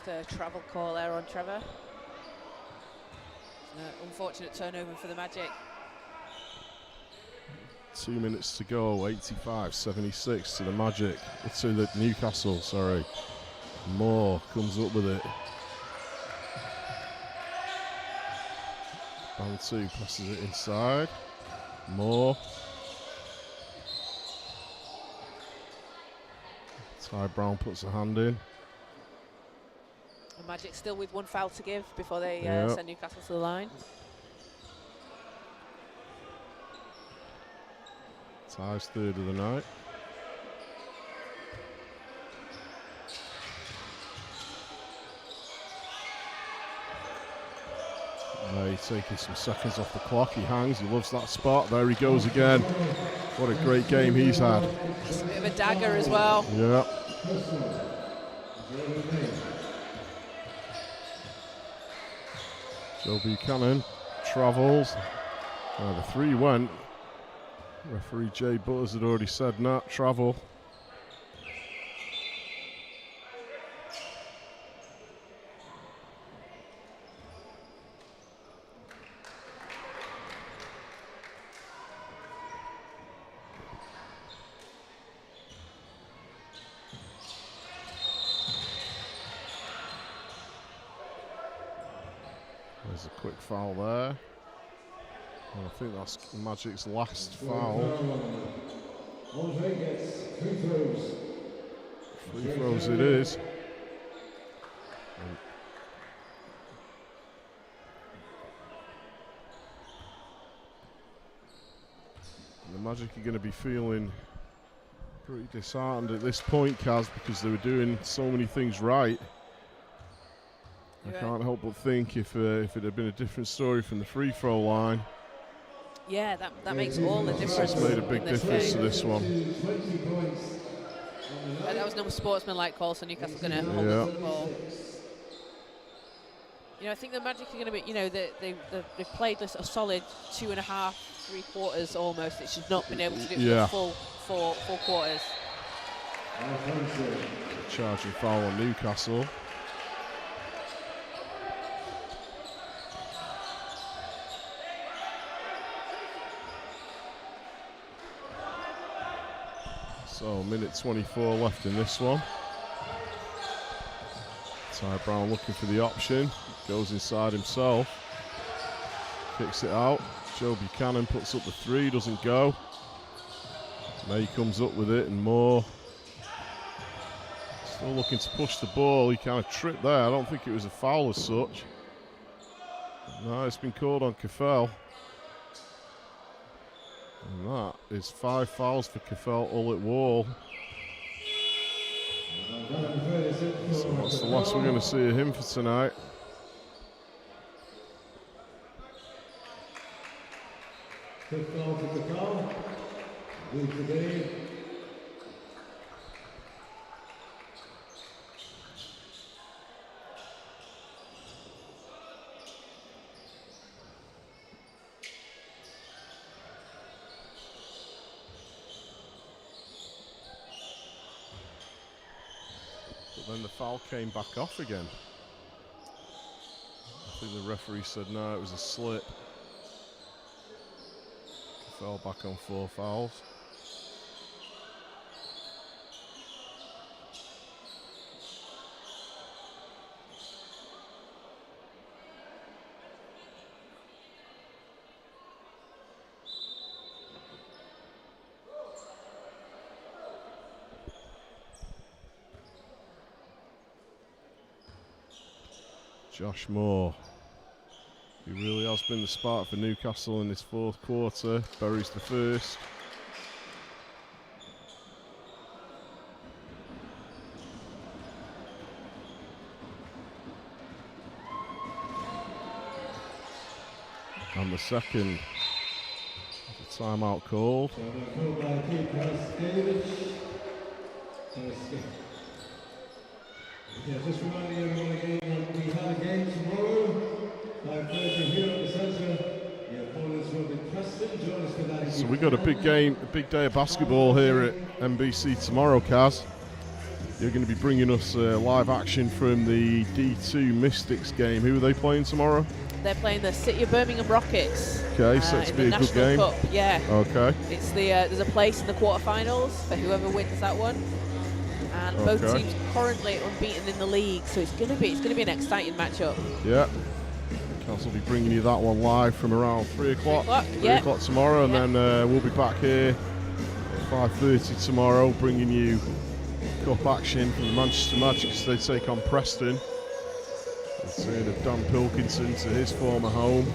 Just a travel call there on Trevor. Unfortunate turnover for the Magic.
2 minutes to go, 85-76 to the Magic, to the Newcastle, sorry. Moore comes up with it. Bantu passes it inside. Moore. Ty Brown puts a hand in.
The Magic still with 1 foul to give before they send Newcastle to the line.
Ty's third of the night. He's taking some seconds off the clock. He hangs, he loves that spot. There he goes again. What a great game he's had.
It's a bit of a dagger as well.
Yeah. Joe Buchanan travels. The 3 went. Referee Jay Butters had already said not travel. Quick foul there. And I think that's Magic's last foul.
Andre gets free throws.
Free throws it is. And the Magic are going to be feeling pretty disheartened at this point, Kaz, because they were doing so many things right. I can't help but think if it had been a different story from the free throw line.
Yeah, that makes all the difference.
It's made a big difference to this one.
That was no sportsman-like call, so Newcastle going to hold on to the ball. You know, I think the Magic are going to be, you know, they've played this a solid 2.5, 3 quarters almost. It's just not been able to do the full four quarters.
Charging foul on Newcastle. So, minute 24 left in this one. Ty Brown looking for the option. Goes inside himself. Kicks it out. Joe Buchanan puts up the 3, doesn't go. May comes up with it and more. Still looking to push the ball. He kind of tripped there. I don't think it was a foul as such. No, it's been called on Kefel. And that is 5 fouls for Kefel Ullet-Wall. So that's the last we're going to see of him for tonight.
Fifth foul for Kefel. Leads the game.
Then the foul came back off again. I think the referee said no, it was a slip. Fell back on 4 fouls. Josh Moore, he really has been the spark for Newcastle in this 4th quarter. Buries the first. And the second. The timeout called.
Yeah, just reminding everyone again that we have a game tomorrow. 5:30 here at the centre. The opponents will be Preston. Join us for that.
So we got a big game, a big day of basketball here at NBC tomorrow, Kaz. You're going to be bringing us live action from the D2 Mystics game. Who are they playing tomorrow?
They're playing the City of Birmingham Rockets.
Okay, so it's be a good game.
Cup, yeah.
Okay.
It's there's a place in the quarterfinals for whoever wins that one. And both teams currently unbeaten in the league, so it's going to be an exciting matchup.
Yeah. Newcastle will be bringing you that one live from around 3 o'clock. 3 o'clock tomorrow, and then we'll be back here at 5:30 tomorrow, bringing you cup action from the Manchester Magic as they take on Preston. Return of Dan Pilkinson to his former home.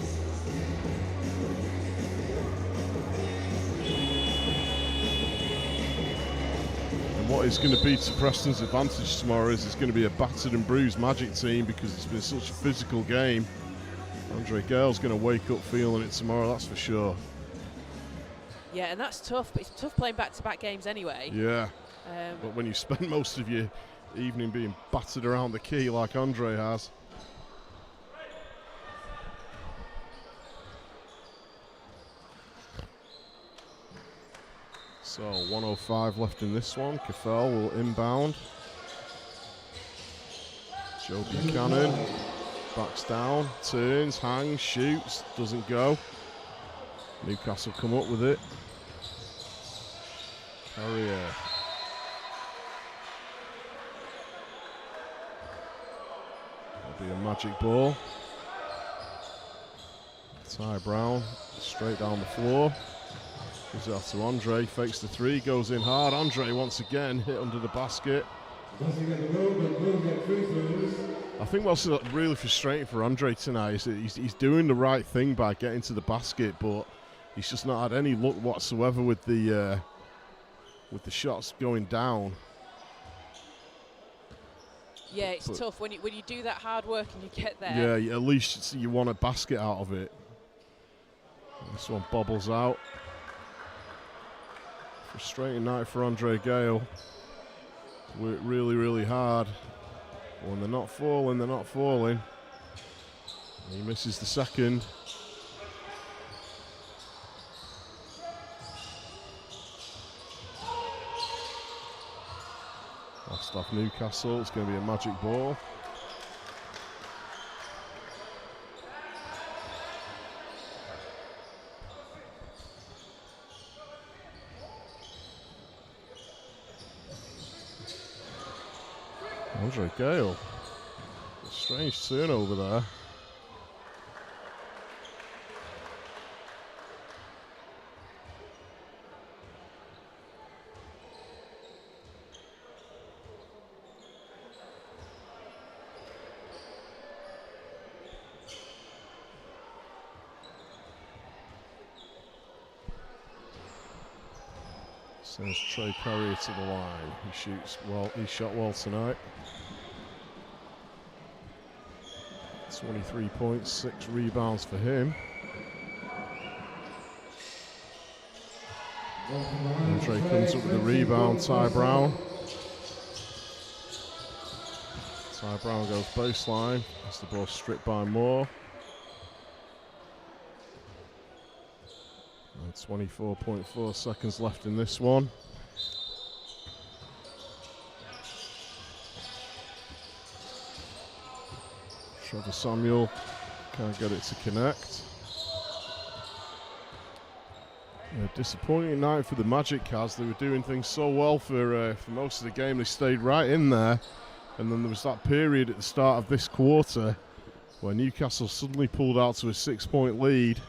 What is going to be to Preston's advantage tomorrow is it's going to be a battered and bruised Magic team because it's been such a physical game. Andre Gale's going to wake up feeling it tomorrow, that's for sure.
Yeah, and that's tough, but it's tough playing back-to-back games anyway.
Yeah, but when you spend most of your evening being battered around the key like Andre has. So 1:05 left in this one. Kefel will inbound. Joe Buchanan backs down, turns, hangs, shoots, doesn't go. Newcastle come up with it. Carrier. That'll be a Magic ball. Ty Brown, straight down the floor. Gives it off to Andre, fakes the three, goes in hard. Andre once again hit under the basket. I think what's really frustrating for Andre tonight is that he's doing the right thing by getting to the basket, but he's just not had any luck whatsoever with the shots going down.
Yeah, it's tough when you do that hard work and you get there.
Yeah, at least you want a basket out of it. This one bobbles out. Frustrating night for Andre Gale. Worked really, really hard. When they're not falling, they're not falling. He misses the second. Last off Newcastle, it's going to be a magic ball. Andre Gale. A strange turnover there. Sends Trey Perry to the line. He shoots well. He shot well tonight. 23 points, 6 rebounds for him. Andre comes up with the rebound. Ty Brown. Ty Brown goes baseline. That's the ball stripped by Moore. 24.4 seconds left in this one. Trevor Samuel can't get it to connect. A disappointing night for the Magic, Kaz. They were doing things so well for most of the game. They stayed right in there. And then there was that period at the start of this quarter where Newcastle suddenly pulled out to a 6-point lead.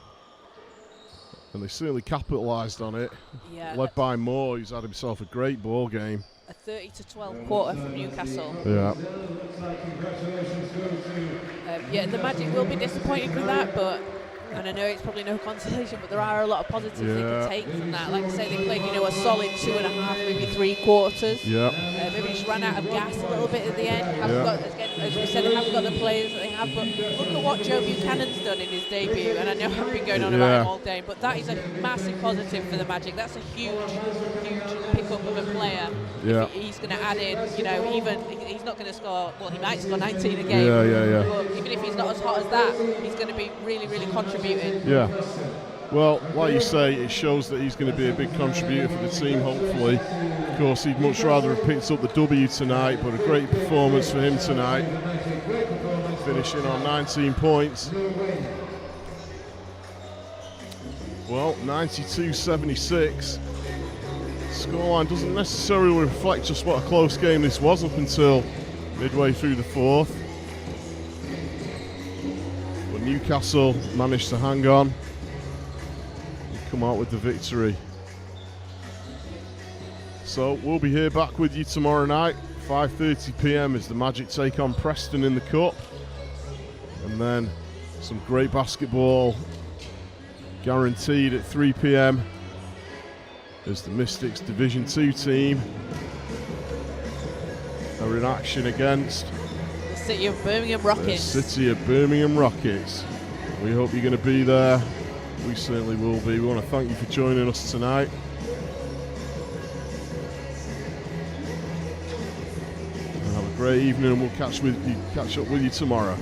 And they certainly capitalised on it. Yeah, led by Moore, who's had himself a great ball game.
A 30-12 quarter from Newcastle.
Yeah.
Yeah, the Magic will be disappointed with that, and I know it's probably no consolation, but there are a lot of positives they can take from that. Like I say, they played, a solid 2.5, maybe 3 quarters.
Yeah.
Maybe just ran out of gas a little bit at the end. Haven't got, as we said, haven't got the players that they have. But look at what Joe Buchanan's done in his debut, and I know I've been going on about him all day, but that is a massive positive for the Magic. That's a huge pickup of a player.
Yeah.
He's going to add in, even he's not going to score. Well, he might score 19 a game.
Yeah.
But even if he's not as hot as that, he's going to be really, really contributing.
Yeah. Well, like you say, it shows that he's going to be a big contributor for the team, hopefully. Of course, he'd much rather have picked up the W tonight, but a great performance for him tonight. Finishing on 19 points. Well, 92-76. Scoreline doesn't necessarily reflect just what a close game this was up until midway through the fourth. But Newcastle managed to hang on. Come out with the victory. So we'll be here back with you tomorrow night, 5:30 p.m. as the Magic take on Preston in the Cup, and then some great basketball guaranteed at 3 p.m. as the Mystics Division 2 team are in action against
the City of Birmingham Rockets.
The City of Birmingham Rockets. We hope you're going to be there. We certainly will be. We want to thank you for joining us tonight. And have a great evening, and we'll catch up with you tomorrow.